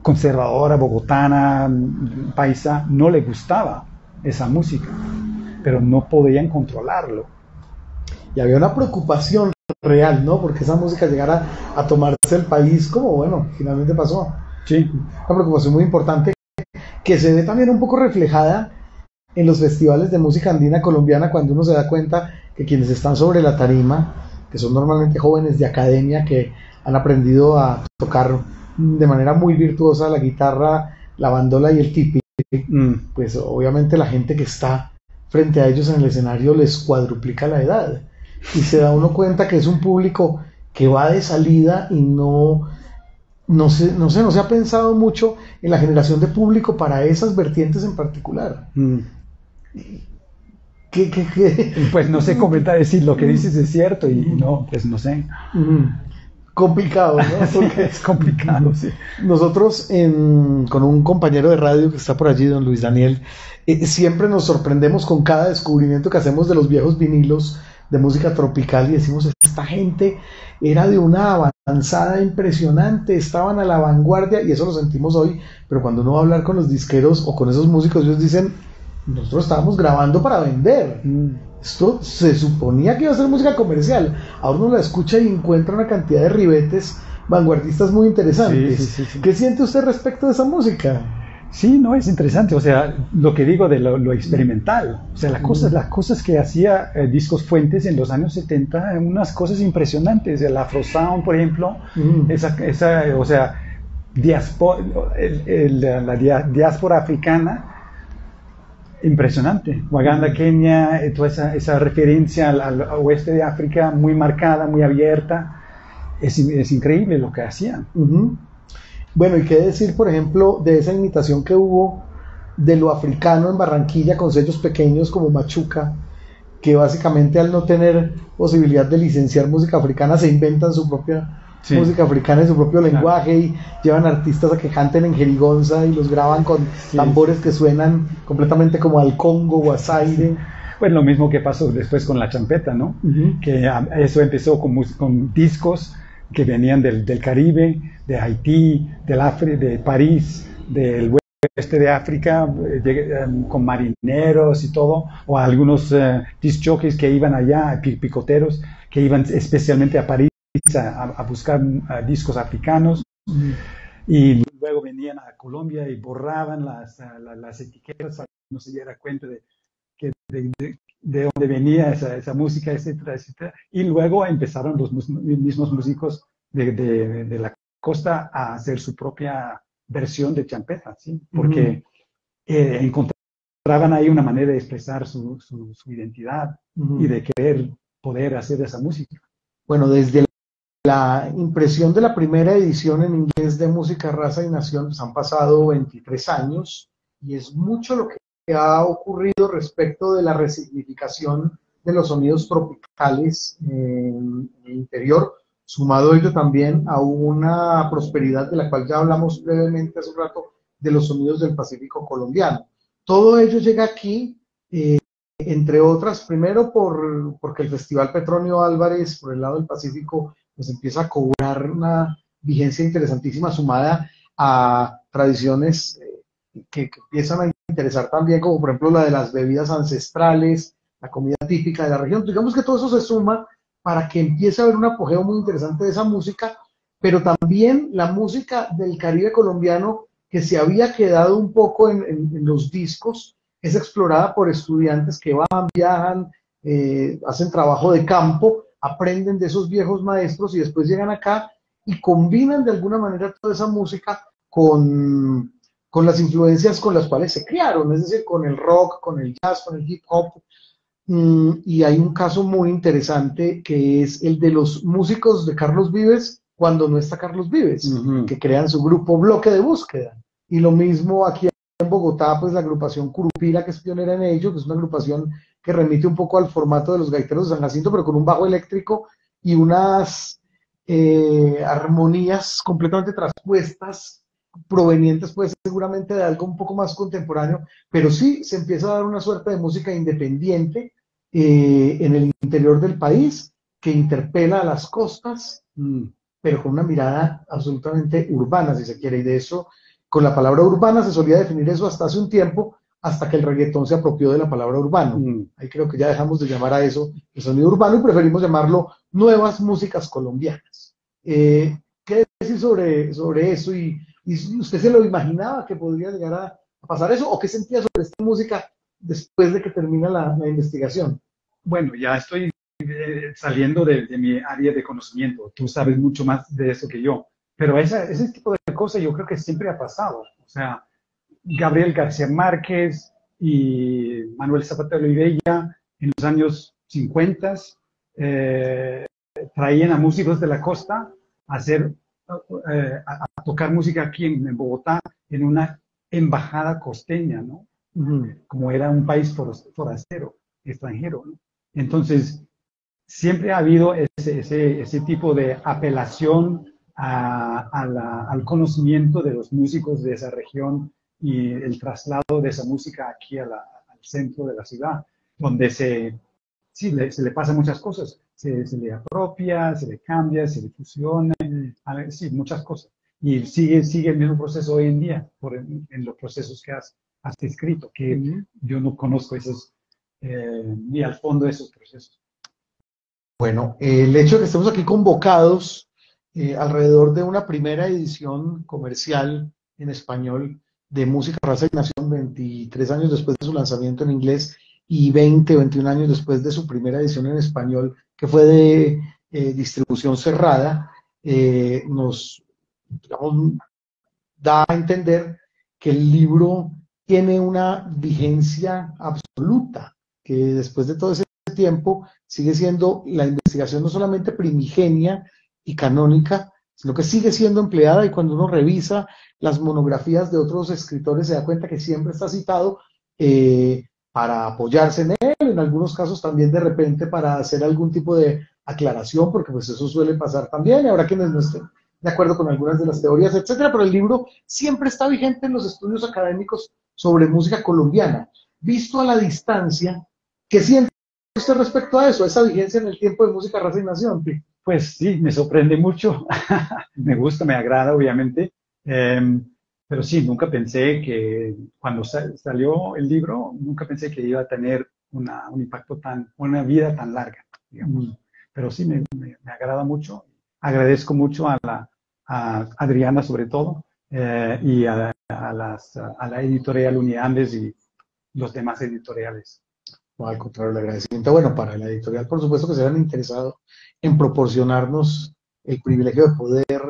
conservadora, bogotana, paisa, no le gustaba esa música, pero no podían controlarlo. Y había una preocupación real, ¿no? Porque esa música llegara a tomarse el país, como bueno, finalmente pasó. Sí. Una preocupación muy importante que se ve también un poco reflejada en los festivales de música andina colombiana, cuando uno se da cuenta que quienes están sobre la tarima, que son normalmente jóvenes de academia que han aprendido a tocar de manera muy virtuosa la guitarra, la bandola y el tipi, pues obviamente la gente que está frente a ellos en el escenario les cuadruplica la edad, y se da uno cuenta que es un público que va de salida y no no se ha pensado mucho en la generación de público para esas vertientes en particular. Pues no sé comentar, decir lo que dices es cierto y no, pues no sé. Complicado, ¿no? Porque es complicado, sí. Nosotros con un compañero de radio que está por allí, don Luis Daniel, siempre nos sorprendemos con cada descubrimiento que hacemos de los viejos vinilos de música tropical y decimos, esta gente era de una avanzada impresionante, estaban a la vanguardia y eso lo sentimos hoy, pero cuando uno va a hablar con los disqueros o con esos músicos, ellos dicen, nosotros estábamos grabando para vender. Esto se suponía que iba a ser música comercial. Ahora uno la escucha y encuentra una cantidad de ribetes vanguardistas muy interesantes. Sí. ¿Qué siente usted respecto de esa música? Sí, no, es interesante. O sea, lo que digo de lo experimental. O sea, las cosas que hacía Discos Fuentes en los años 70, unas cosas impresionantes. El Afro Sound, por ejemplo, o sea, la diáspora africana. Impresionante. Waganda, Kenia, toda esa referencia al oeste de África muy marcada, muy abierta. Es increíble lo que hacían. Bueno, y qué decir, por ejemplo, de esa imitación que hubo de lo africano en Barranquilla con sellos pequeños como Machuca, que básicamente al no tener posibilidad de licenciar música africana se inventan su propia música africana en su propio lenguaje y llevan artistas a que canten en jerigonza y los graban con tambores que suenan completamente como al Congo o a Zaire. Pues lo mismo que pasó después con la champeta, ¿no? Que eso empezó con discos que venían del Caribe, de Haití, de París, del oeste de África, con marineros y todo, o algunos disc jockeys que iban allá, picoteros, que iban especialmente a París a buscar discos africanos, y luego venían a Colombia y borraban las etiquetas para que no se diera cuenta de dónde venía esa música, etcétera, etcétera. Y luego empezaron los mismos músicos de la costa a hacer su propia versión de champeta, ¿sí? Porque encontraban ahí una manera de expresar su identidad y de querer poder hacer esa música. Bueno, desde la impresión de la primera edición en inglés de Música, Raza y Nación, pues han pasado 23 años y es mucho lo que ha ocurrido respecto de la resignificación de los sonidos tropicales en el interior, sumado ello también a una prosperidad de la cual ya hablamos brevemente hace un rato, de los sonidos del Pacífico colombiano. Todo ello llega aquí, entre otras, primero porque el Festival Petronio Álvarez, por el lado del Pacífico, pues empieza a cobrar una vigencia interesantísima sumada a tradiciones que empiezan a interesar también, como por ejemplo la de las bebidas ancestrales, la comida típica de la región. Digamos que todo eso se suma para que empiece a haber un apogeo muy interesante de esa música, pero también la música del Caribe colombiano que se había quedado un poco en los discos, es explorada por estudiantes que van, viajan, hacen trabajo de campo, aprenden de esos viejos maestros y después llegan acá y combinan de alguna manera toda esa música con las influencias con las cuales se criaron, es decir, con el rock, con el jazz, con el hip hop. Y hay un caso muy interesante que es el de los músicos de Carlos Vives cuando no está Carlos Vives, que crean su grupo Bloque de Búsqueda. Y lo mismo aquí en Bogotá, pues la agrupación Curupira, que es pionera en ello, que es una agrupación que remite un poco al formato de los gaiteros de San Jacinto, pero con un bajo eléctrico y unas armonías completamente traspuestas, provenientes pues seguramente de algo un poco más contemporáneo, pero sí se empieza a dar una suerte de música independiente en el interior del país, que interpela a las costas, pero con una mirada absolutamente urbana, si se quiere, y de eso, con la palabra urbana se solía definir eso hasta hace un tiempo, hasta que el reggaetón se apropió de la palabra urbano. Ahí creo que ya dejamos de llamar a eso el sonido urbano y preferimos llamarlo nuevas músicas colombianas. ¿Qué decir sobre eso? ¿Y usted se lo imaginaba que podría llegar a pasar eso? ¿O qué sentía sobre esta música después de que termina la investigación? Bueno, ya estoy saliendo de mi área de conocimiento. Tú sabes mucho más de eso que yo. Pero ese tipo de cosas yo creo que siempre ha pasado. O sea, Gabriel García Márquez y Manuel Zapata de Olivella en los años 50 traían a músicos de la costa a hacer a tocar música aquí en Bogotá, en una embajada costeña, ¿no? Como era un país forastero, extranjero, ¿no? Entonces, siempre ha habido ese tipo de apelación al conocimiento de los músicos de esa región y el traslado de esa música aquí al centro de la ciudad, donde se le pasan muchas cosas. Se le apropia, se le cambia, se le fusiona, sí, muchas cosas. Y sigue el mismo proceso hoy en día, en los procesos que has escrito, que yo no conozco ni al fondo de esos procesos. Bueno, el hecho de que estemos aquí convocados alrededor de una primera edición comercial en español de Música, Raza y Nación, 23 años después de su lanzamiento en inglés y 20 o 21 años después de su primera edición en español, que fue de distribución cerrada, nos, digamos, da a entender que el libro tiene una vigencia absoluta, que después de todo ese tiempo sigue siendo la investigación no solamente primigenia y canónica, sino que sigue siendo empleada, y cuando uno revisa las monografías de otros escritores se da cuenta que siempre está citado para apoyarse en él, en algunos casos también de repente para hacer algún tipo de aclaración, porque pues eso suele pasar también, y habrá quienes no estén de acuerdo con algunas de las teorías, etcétera, pero el libro siempre está vigente en los estudios académicos sobre música colombiana. Visto a la distancia, ¿qué siente usted respecto a eso, a esa vigencia en el tiempo de Música, Raza y Nación? Pues sí, me sorprende mucho, me gusta, me agrada, obviamente, pero sí, nunca pensé que cuando salió el libro, nunca pensé que iba a tener un impacto una vida tan larga, digamos. Pero sí, me agrada mucho. Agradezco mucho a Adriana, sobre todo, y a la editorial Uniandes y los demás editoriales. No, al contrario, el agradecimiento, bueno, para la editorial, por supuesto, que se han interesado en proporcionarnos el privilegio de poder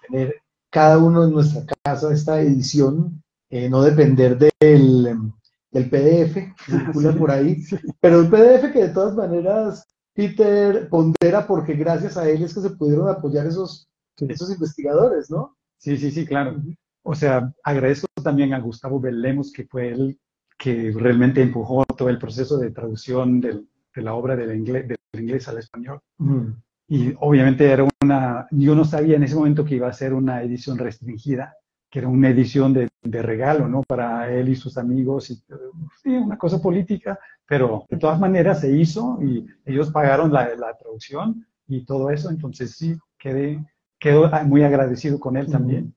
tener cada uno en nuestra casa esta edición, no depender del PDF que circula por ahí, pero un PDF que de todas maneras Peter pondera, porque gracias a él es que se pudieron apoyar esos investigadores, ¿no? Sí, claro. O sea, agradezco también a Gustavo Bellemos, que fue él que realmente empujó todo el proceso de traducción de la obra del inglés al español. Y obviamente yo no sabía en ese momento que iba a ser una edición restringida, que era una edición de regalo, ¿no? Para él y sus amigos, y sí, una cosa política, pero de todas maneras se hizo y ellos pagaron la traducción y todo eso, entonces sí, quedo muy agradecido con él también.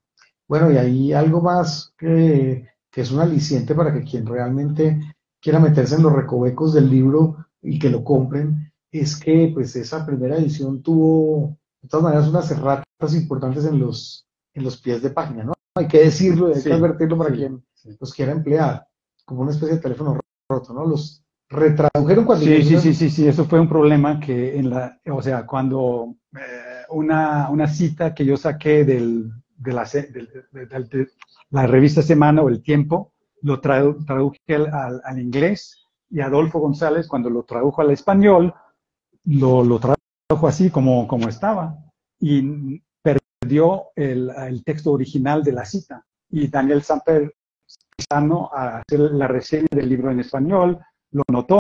Bueno, y hay algo más que es un aliciente para que quien realmente quiera meterse en los recovecos del libro y que lo compren, es que pues esa primera edición tuvo de todas maneras unas erratas importantes en los pies de página, ¿no? Hay que decirlo, hay que advertirlo para quien los quiera emplear, como una especie de teléfono roto, ¿no? Los retradujeron cuando... Sí, eso fue un problema que o sea, cuando una cita que yo saqué de la revista Semana o El Tiempo, lo traduje al inglés, y Adolfo González, cuando lo tradujo al español, lo tradujo así como estaba, y perdió el texto original de la cita. Y Daniel Samper, a hacer la reseña del libro en español, lo notó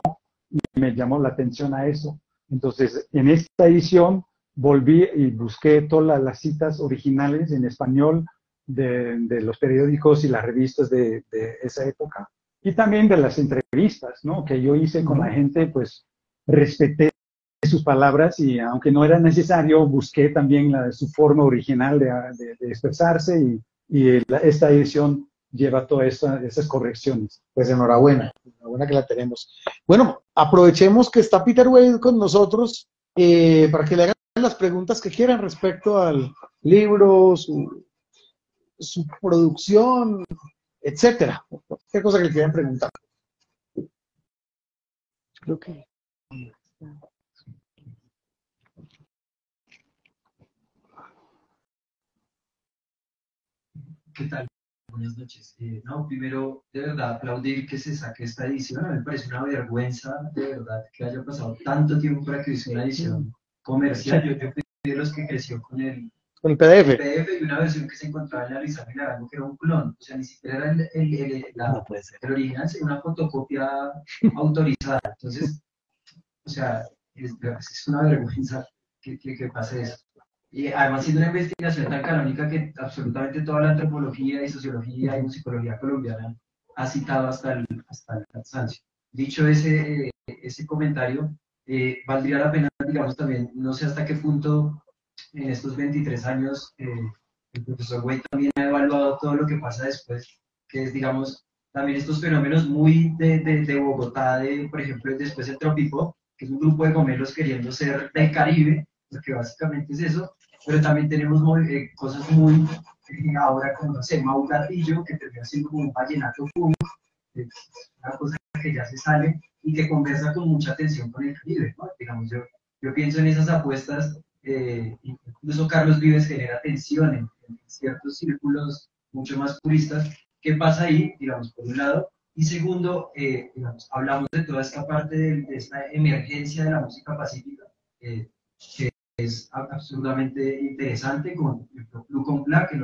y me llamó la atención a eso. Entonces, en esta edición volví y busqué todas las citas originales en español de los periódicos y las revistas de esa época, y también de las entrevistas, ¿no? Que yo hice con la gente, pues respeté sus palabras, y aunque no era necesario, busqué también su forma original de expresarse, y esta edición lleva todas esas correcciones. Pues enhorabuena que la tenemos. Bueno, aprovechemos que está Peter Wade con nosotros para que le hagan las preguntas que quieran respecto al libro, su producción, etcétera. ¿Qué cosa que le quieran preguntar? Creo que... ¿Qué tal? Buenas noches. No, primero, de verdad, aplaudir que se saque esta edición. A mí me parece una vergüenza, de verdad, que haya pasado tanto tiempo para que hice una edición comercial. Yo fui de los que creció con el el PDF. PDF y una versión que se encontraba en la Luisa Milarango, que era un clon, o sea, ni siquiera era No puede ser. el original, sino una fotocopia autorizada. Entonces, o sea, es una vergüenza que pase eso. Y además siendo una investigación tan canónica que absolutamente toda la antropología y sociología y musicología colombiana ha citado hasta el cansancio. Dicho ese comentario, valdría la pena, digamos, también, no sé hasta qué punto en estos 23 años el profesor Güey también ha evaluado todo lo que pasa después, que es, digamos, también estos fenómenos muy de Bogotá, por ejemplo, después el Tropipop, que es un grupo de gomelos queriendo ser del Caribe, porque básicamente es eso, pero también tenemos cosas muy, ahora como, no sé, Mau Gatillo, que termina siendo como un vallenato funk, es una cosa que ya se sale y que conversa con mucha atención con el Caribe, ¿no? Digamos, yo pienso en esas apuestas, incluso Carlos Vives genera tensión en ciertos círculos mucho más puristas. ¿Qué pasa ahí, digamos, por un lado? Y segundo, digamos, hablamos de toda esta parte de esta emergencia de la música pacífica, que es absolutamente interesante, con Blue con Black,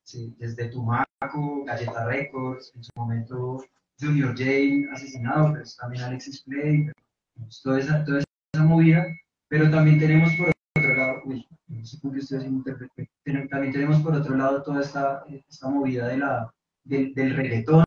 sí, desde Tumaco, Galleta Records, en su momento Junior Jane asesinado, pero también Alexis Play, pues, toda esa movida, pero también tenemos por otro lado, uy, no sé por qué estoy haciendo intérprete, también tenemos por otro lado toda esta movida del reggaetón,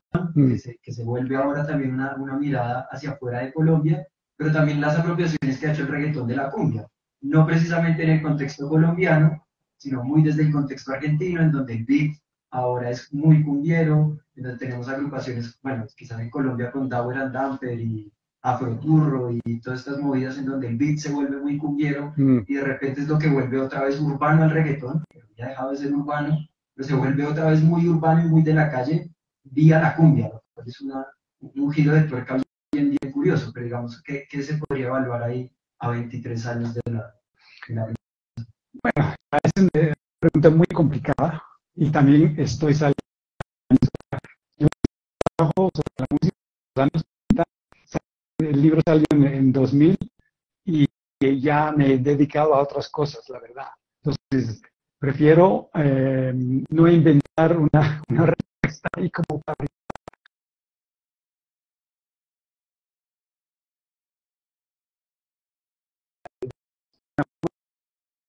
que se vuelve ahora también una mirada hacia afuera de Colombia, pero también las apropiaciones que ha hecho el reggaetón de la cumbia, no precisamente en el contexto colombiano, sino muy desde el contexto argentino, en donde el beat ahora es muy cumbiero, en donde tenemos agrupaciones, bueno, quizás en Colombia con Dower and Damper y Afroturro y todas estas movidas en donde el beat se vuelve muy cumbiero y de repente es lo que vuelve otra vez urbano al reggaetón, que ya ha dejado de ser urbano, pero se vuelve otra vez muy urbano y muy de la calle vía la cumbia, lo cual es un giro de tuerca bien curioso, pero digamos, ¿qué se podría evaluar ahí a 23 años de la... Bueno, es una pregunta muy complicada y también estoy saliendo. Yo trabajo sobre la música de los años 30. El libro salió en 2000 y ya me he dedicado a otras cosas, la verdad. Entonces, prefiero no inventar una respuesta ahí como para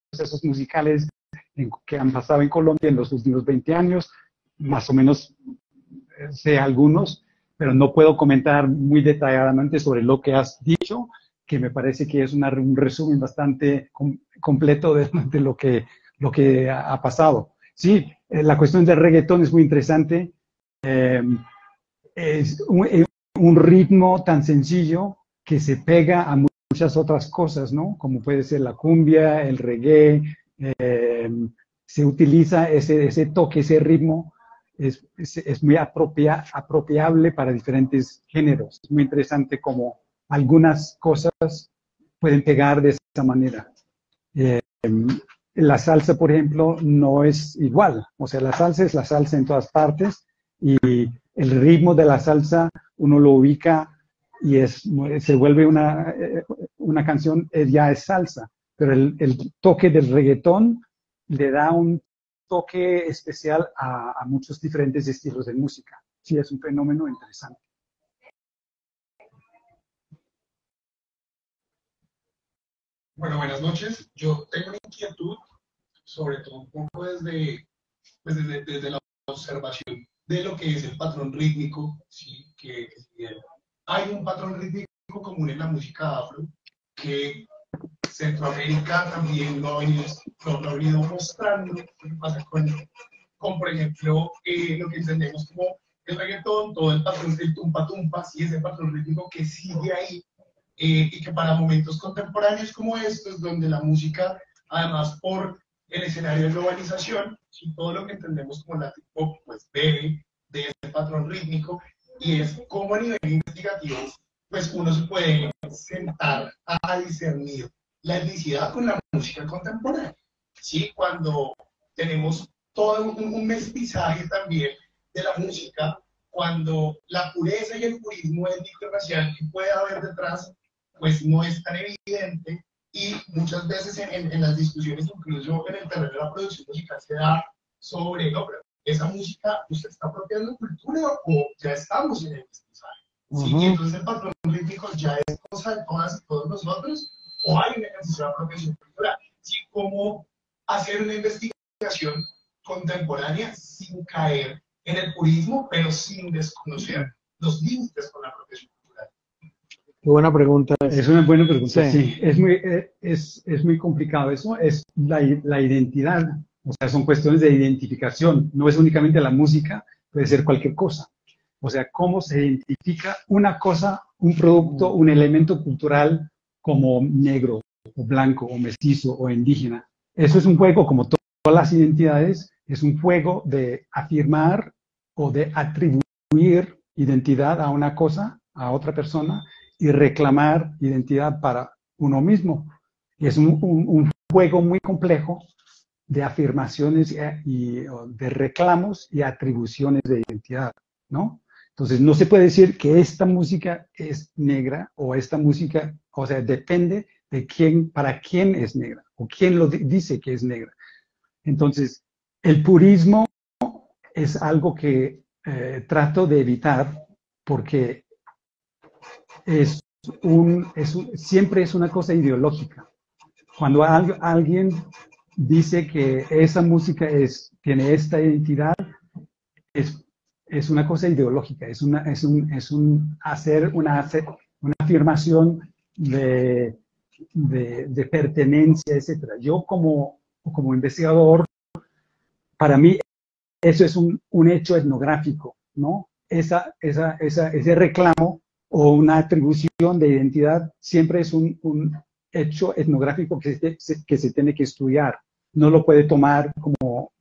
procesos musicales que han pasado en Colombia en los últimos 20 años, más o menos sé algunos, pero no puedo comentar muy detalladamente sobre lo que has dicho, que me parece que es un resumen bastante completo de lo que ha pasado. Sí, la cuestión del reggaetón es muy interesante. Es un ritmo tan sencillo que se pega a muchas otras cosas, ¿no? Como puede ser la cumbia, el reggae, se utiliza ese toque, ese ritmo, es muy apropiable para diferentes géneros. Es muy interesante como algunas cosas pueden pegar de esa manera. La salsa, por ejemplo, no es igual. O sea, la salsa es la salsa en todas partes y el ritmo de la salsa uno lo ubica y se vuelve una canción, ya es salsa. Pero el toque del reggaetón le da un toque especial a muchos diferentes estilos de música. Sí, es un fenómeno interesante. Bueno, buenas noches. Yo tengo una inquietud, sobre todo un poco desde la observación de lo que es el patrón rítmico, ¿sí? que hay un patrón rítmico común en la música afro, que Centroamérica también lo ha venido mostrando. ¿Qué pasa con por ejemplo, lo que entendemos como el reggaetón, todo el patrón del tumpa-tumpa, sí, ese patrón rítmico que sigue ahí, y que para momentos contemporáneos como estos, donde la música, además por el escenario de globalización, y todo lo que entendemos como la pop, pues bebe de ese patrón rítmico, y es como a nivel investigativo, pues uno se puede sentar a discernir la etnicidad con la música contemporánea, ¿sí? Cuando tenemos todo un mestizaje también de la música, cuando la pureza y el purismo étnico y racial que puede haber detrás, pues no es tan evidente, Y muchas veces en las discusiones, incluso en el terreno de la producción musical, se da sobre, no, pero esa música, ¿usted está apropiando cultura o ya estamos en el mensaje? ¿Sí? Y entonces el patrón rítmico ya es cosa de todas y todos nosotros, o hay un ejercicio de apropiación cultural. ¿Sí? ¿Cómo hacer una investigación contemporánea sin caer en el purismo, pero sin desconocer los límites con la apropiación cultural? Qué buena pregunta. Es una buena pregunta, Sí. sí. Es muy complicado. Eso es la identidad. O sea, son cuestiones de identificación. No es únicamente la música, puede ser cualquier cosa. O sea, cómo se identifica una cosa, un producto, un elemento cultural como negro, o blanco, o mestizo, o indígena. Eso es un juego, como todas las identidades, es un juego de afirmar o de atribuir identidad a una cosa, a otra persona, y reclamar identidad para uno mismo. Y es un juego muy complejo de afirmaciones y de reclamos y atribuciones de identidad, ¿no? Entonces, no se puede decir que esta música es negra o esta música, o sea, depende de quién, para quién es negra o quién lo dice que es negra. Entonces, el purismo es algo que trato de evitar porque siempre es una cosa ideológica. Cuando alguien dice que esa música tiene esta identidad, es una cosa ideológica, es hacer una afirmación de pertenencia, etc. Yo como investigador, para mí eso es un hecho etnográfico, ¿no? Ese reclamo o una atribución de identidad siempre es un hecho etnográfico que se tiene que estudiar. No lo puede tomar como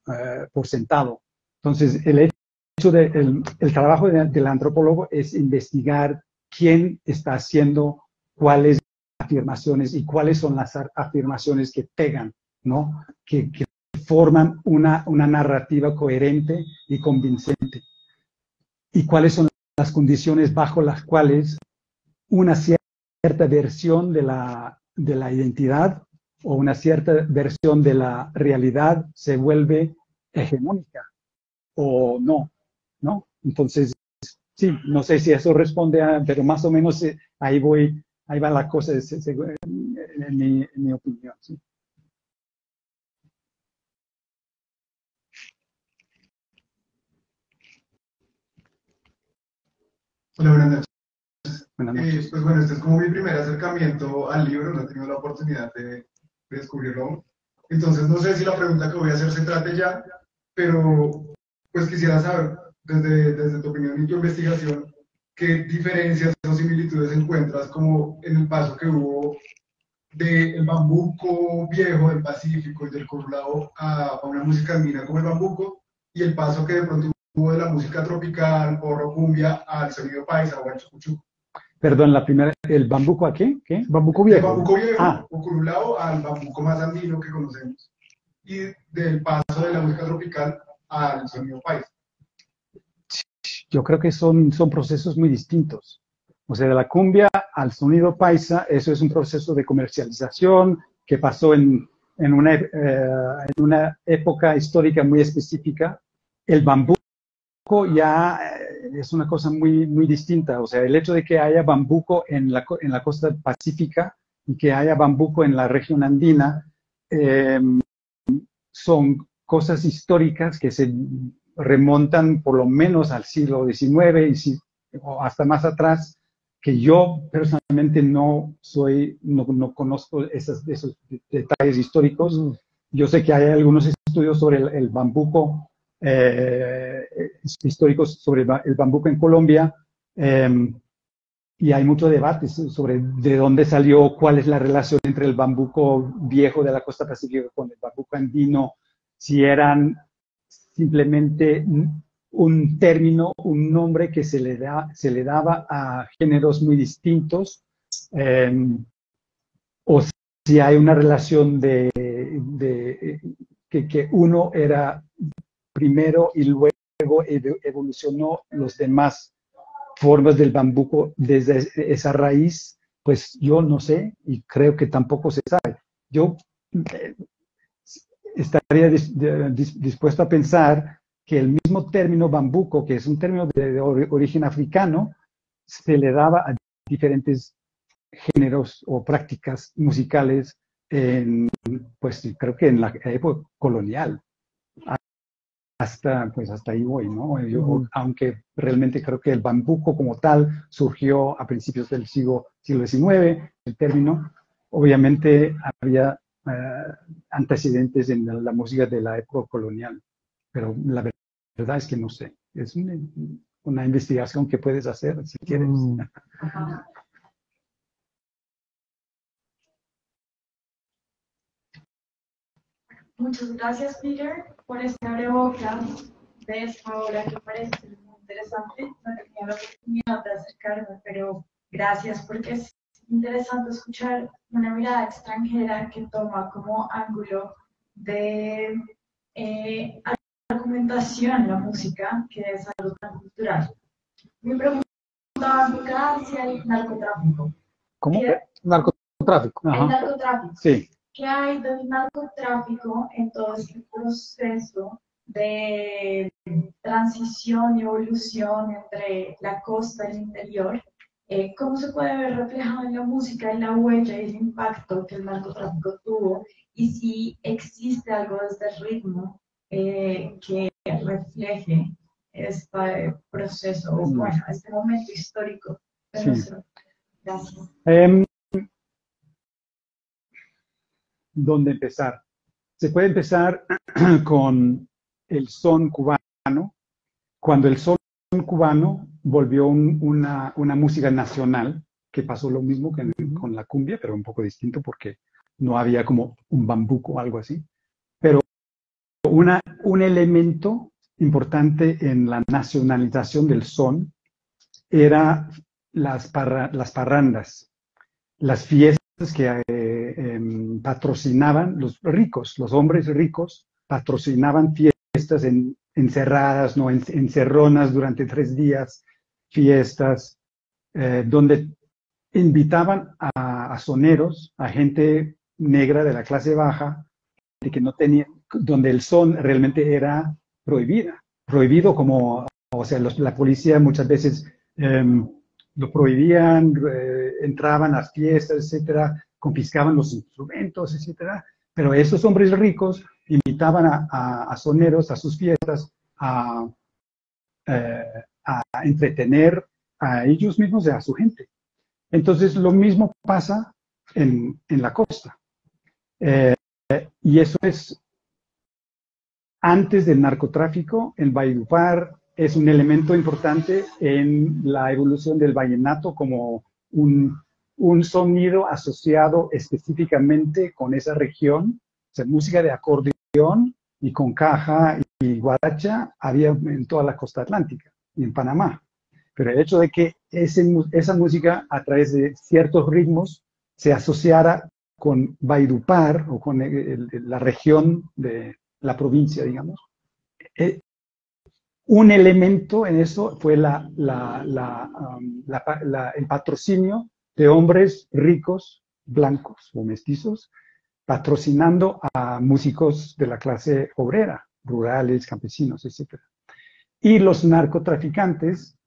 por sentado. Entonces, el trabajo del antropólogo es investigar quién está haciendo cuáles afirmaciones y cuáles son las afirmaciones que pegan, ¿no? Que forman una narrativa coherente y convincente. Y cuáles son las condiciones bajo las cuales una cierta versión de la identidad o una cierta versión de la realidad se vuelve hegemónica o no, ¿no? Entonces, sí, no sé si eso responde pero más o menos ahí va la cosa en mi opinión, ¿sí? Hola, buenas noches. Buenas noches. Pues bueno, este es como mi primer acercamiento al libro, no he tenido la oportunidad de descubrirlo aún. Entonces, no sé si la pregunta que voy a hacer se trate ya, pero pues quisiera saber, desde tu opinión y tu investigación, qué diferencias o similitudes encuentras como en el paso que hubo del bambuco viejo del Pacífico y del corulao a una música andina como el bambuco, y el paso que de pronto hubo de la música tropical, porro, cumbia, al sonido paisa o al chucuchuco. Perdón, la primera, ¿el bambuco a qué? ¿Qué? Bambuco Del viejo. bambuco viejo Ah. o curulao al bambuco más andino que conocemos. Y del paso de la música tropical al sonido paisa. Yo creo que son procesos muy distintos. O sea, de la cumbia al sonido paisa, eso es un proceso de comercialización que pasó en una época histórica muy específica. El bambuco ya es una cosa muy, muy distinta. O sea, el hecho de que haya bambuco en la costa pacífica y que haya bambuco en la región andina, son cosas históricas que se remontan por lo menos al siglo XIX o hasta más atrás, que yo personalmente no conozco esos detalles históricos. Yo sé que hay algunos estudios sobre el bambuco, históricos sobre el bambuco en Colombia, y hay mucho debate sobre de dónde salió, cuál es la relación entre el bambuco viejo de la costa pacífica con el bambuco andino, si eran simplemente un término, un nombre que se le daba a géneros muy distintos, o si hay una relación que uno era primero y luego evolucionó los demás formas del bambuco desde esa raíz pues yo no sé y creo que tampoco se sabe. Yo estaría dispuesto a pensar que el mismo término bambuco, que es un término de origen africano, se le daba a diferentes géneros o prácticas musicales pues creo que en la época colonial. Hasta ahí voy, ¿no? Aunque realmente creo que el bambuco como tal surgió a principios del siglo XIX, el término. Obviamente había antecedentes en la música de la época colonial, pero la verdad es que no sé. Es una investigación que puedes hacer si quieres. Muchas gracias, Peter, por este abrebocas de esta obra que parece muy interesante. No tenía la oportunidad de acercarme, pero gracias porque es interesante escuchar una mirada extranjera que toma como ángulo de argumentación la música, que es algo tan cultural. Mi pregunta va enfocada hacia el narcotráfico. ¿Cómo? Narcotráfico. El narcotráfico. Sí. ¿Qué hay del narcotráfico en todo este proceso de transición y evolución entre la costa y el interior? ¿Cómo se puede ver reflejado en la música, en la huella y el impacto que el narcotráfico tuvo? Y si existe algo de este ritmo que refleje este proceso, o bueno, este momento histórico de nuestro. Gracias. ¿Dónde empezar? Se puede empezar con el son cubano, cuando el son cubano volvió una música nacional, que pasó lo mismo que con la cumbia, pero un poco distinto porque no había como un bambuco o algo así. Pero un elemento importante en la nacionalización del son era las parrandas, las fiestas que patrocinaban los ricos, los hombres ricos patrocinaban fiestas encerradas, no encerronas durante 3 días, fiestas donde invitaban a soneros, a gente negra de la clase baja, de que no tenía, donde el son realmente era prohibido como, o sea, la policía muchas veces lo prohibían, entraban a las fiestas, etcétera, confiscaban los instrumentos, etcétera, pero esos hombres ricos invitaban a soneros a sus fiestas a entretener a ellos mismos y a su gente. Entonces, lo mismo pasa en la costa. Y eso es antes del narcotráfico. El Valledupar es un elemento importante en la evolución del vallenato como un sonido asociado específicamente con esa región. O sea, música de acordeón y con caja y guaracha había en toda la costa atlántica y en Panamá. Pero el hecho de que esa música a través de ciertos ritmos se asociara con Valledupar o con la región de la provincia, digamos. Un elemento en eso fue el patrocinio de hombres ricos, blancos o mestizos, patrocinando a músicos de la clase obrera, rurales, campesinos, etc. Y los narcotraficantes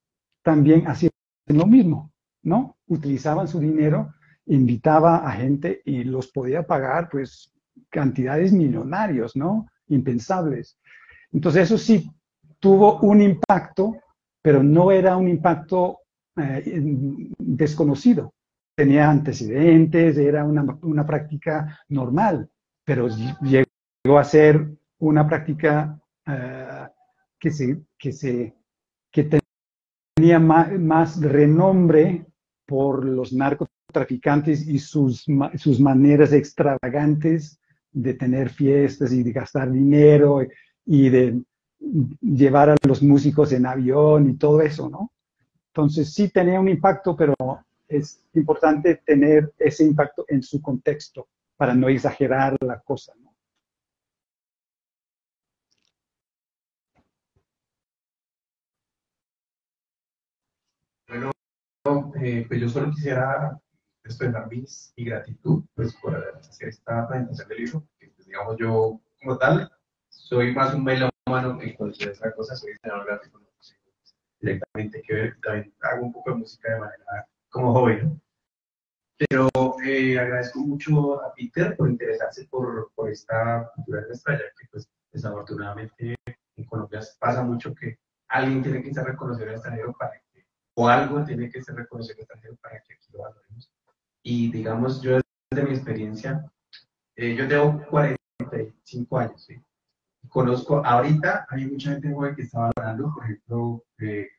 también hacían lo mismo, ¿no? Utilizaban su dinero, invitaba a gente y los podía pagar, pues, cantidades millonarias, ¿no? Impensables. Entonces, eso sí tuvo un impacto, pero no era un impacto desconocido. Tenía antecedentes, era una práctica normal, pero llegó a ser una práctica que tenía más renombre por los narcotraficantes y sus maneras extravagantes de tener fiestas y de gastar dinero y de llevar a los músicos en avión y todo eso, ¿no? Entonces sí tenía un impacto, pero es importante tener ese impacto en su contexto para no exagerar la cosa, ¿no? Bueno, pues yo solo quisiera expresar mi gratitud pues, por hacer esta presentación del libro, que pues, digamos yo como tal soy más un melómano que cualquier otra cosa, soy diseñador gráfico, no sé directamente que ver, también hago un poco de música de manera como hobby, ¿no? Pero agradezco mucho a Peter por interesarse por esta cultura nuestra, ya que pues desafortunadamente en Colombia pasa mucho que alguien tiene que ser reconocido al extranjero para que, o algo tiene que ser reconocido al extranjero para que aquí lo valoremos. Y digamos, yo desde mi experiencia, yo tengo 45 años, ¿sí? Conozco, ahorita hay mucha gente joven que está valorando, por ejemplo,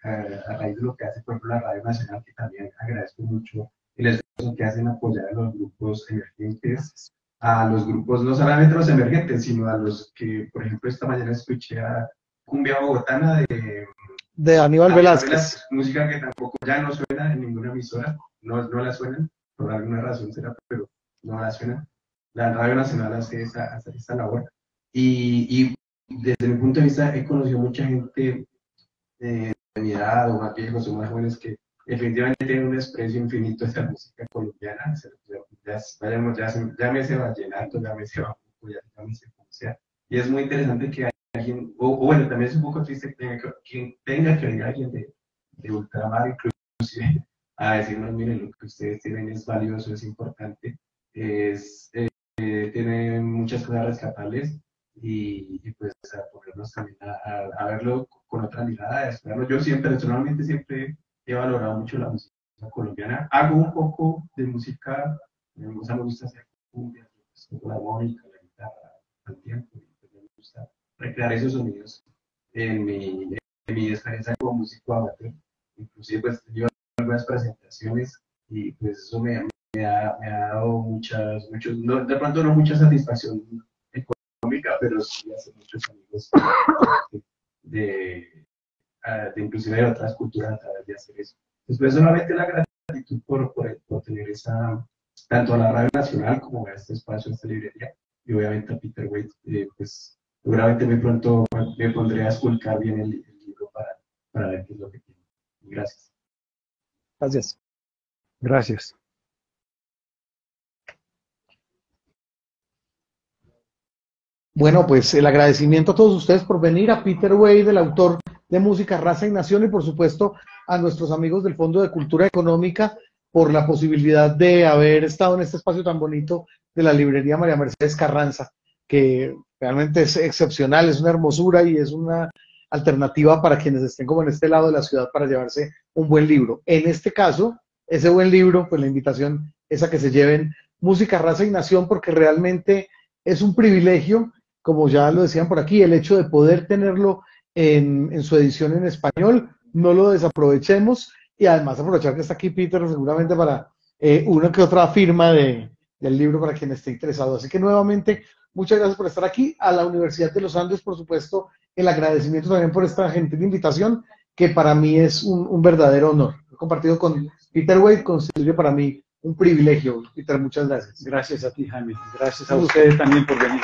a raíz de lo que hace, por ejemplo, la Radio Nacional, que también agradezco mucho el esfuerzo que hacen apoyar a los grupos emergentes, a los grupos, no solamente los emergentes, sino a los que, por ejemplo, esta mañana escuché a Cumbia Bogotana de Aníbal Velázquez. Música que tampoco ya no suena en ninguna emisora, no la suenan, por alguna razón será, pero no la suenan. La Radio Nacional hace esa labor. Y desde mi punto de vista he conocido mucha gente de mi edad o más viejos o más jóvenes que definitivamente tienen un desprecio infinito hacia la música colombiana. Llámese vallenato, llámese bajuco, llámese como sea. Y es muy interesante que alguien, o bueno, también es un poco triste que tenga que venir alguien de ultramar inclusive a decirnos, miren, lo que ustedes tienen es valioso, es importante, tiene muchas cosas rescatables. Y pues a ponernos también a verlo con otra mirada, a explorarlo. Yo personalmente siempre he valorado mucho la música colombiana. Hago un poco de música, me gusta hacer cumbia, la armónica, la guitarra, al tiempo, y pues me gusta recrear esos sonidos en mi experiencia como músico amateur. Inclusive pues yo algunas presentaciones y pues eso me ha dado de pronto no mucha satisfacción económica, pero sí hace muchos amigos de inclusive de otras culturas a través de hacer eso. Después solamente la gratitud por tener tanto a la Radio Nacional como a este espacio, a esta librería, y obviamente a Peter Waite, pues seguramente muy pronto me pondré a esculcar bien el libro para ver qué es lo que tiene. Gracias. Gracias. Gracias. Bueno, pues el agradecimiento a todos ustedes por venir, a Peter Waite, el autor de Música, Raza y Nación, y por supuesto a nuestros amigos del Fondo de Cultura Económica por la posibilidad de haber estado en este espacio tan bonito de la librería María Mercedes Carranza, que realmente es excepcional, es una hermosura y es una alternativa para quienes estén como en este lado de la ciudad para llevarse un buen libro. En este caso, ese buen libro, pues la invitación es a que se lleven Música, Raza y Nación, porque realmente es un privilegio, como ya lo decían por aquí, el hecho de poder tenerlo en su edición en español, no lo desaprovechemos, y además aprovechar que está aquí Peter seguramente para una que otra firma del libro para quien esté interesado. Así que nuevamente, muchas gracias por estar aquí. A la Universidad de los Andes, por supuesto, el agradecimiento también por esta gentil invitación, que para mí es un verdadero honor. He compartido con Peter Waite, constituye para mí un privilegio. Peter, muchas gracias. Gracias a ti, Jaime. Gracias a ustedes también por venir.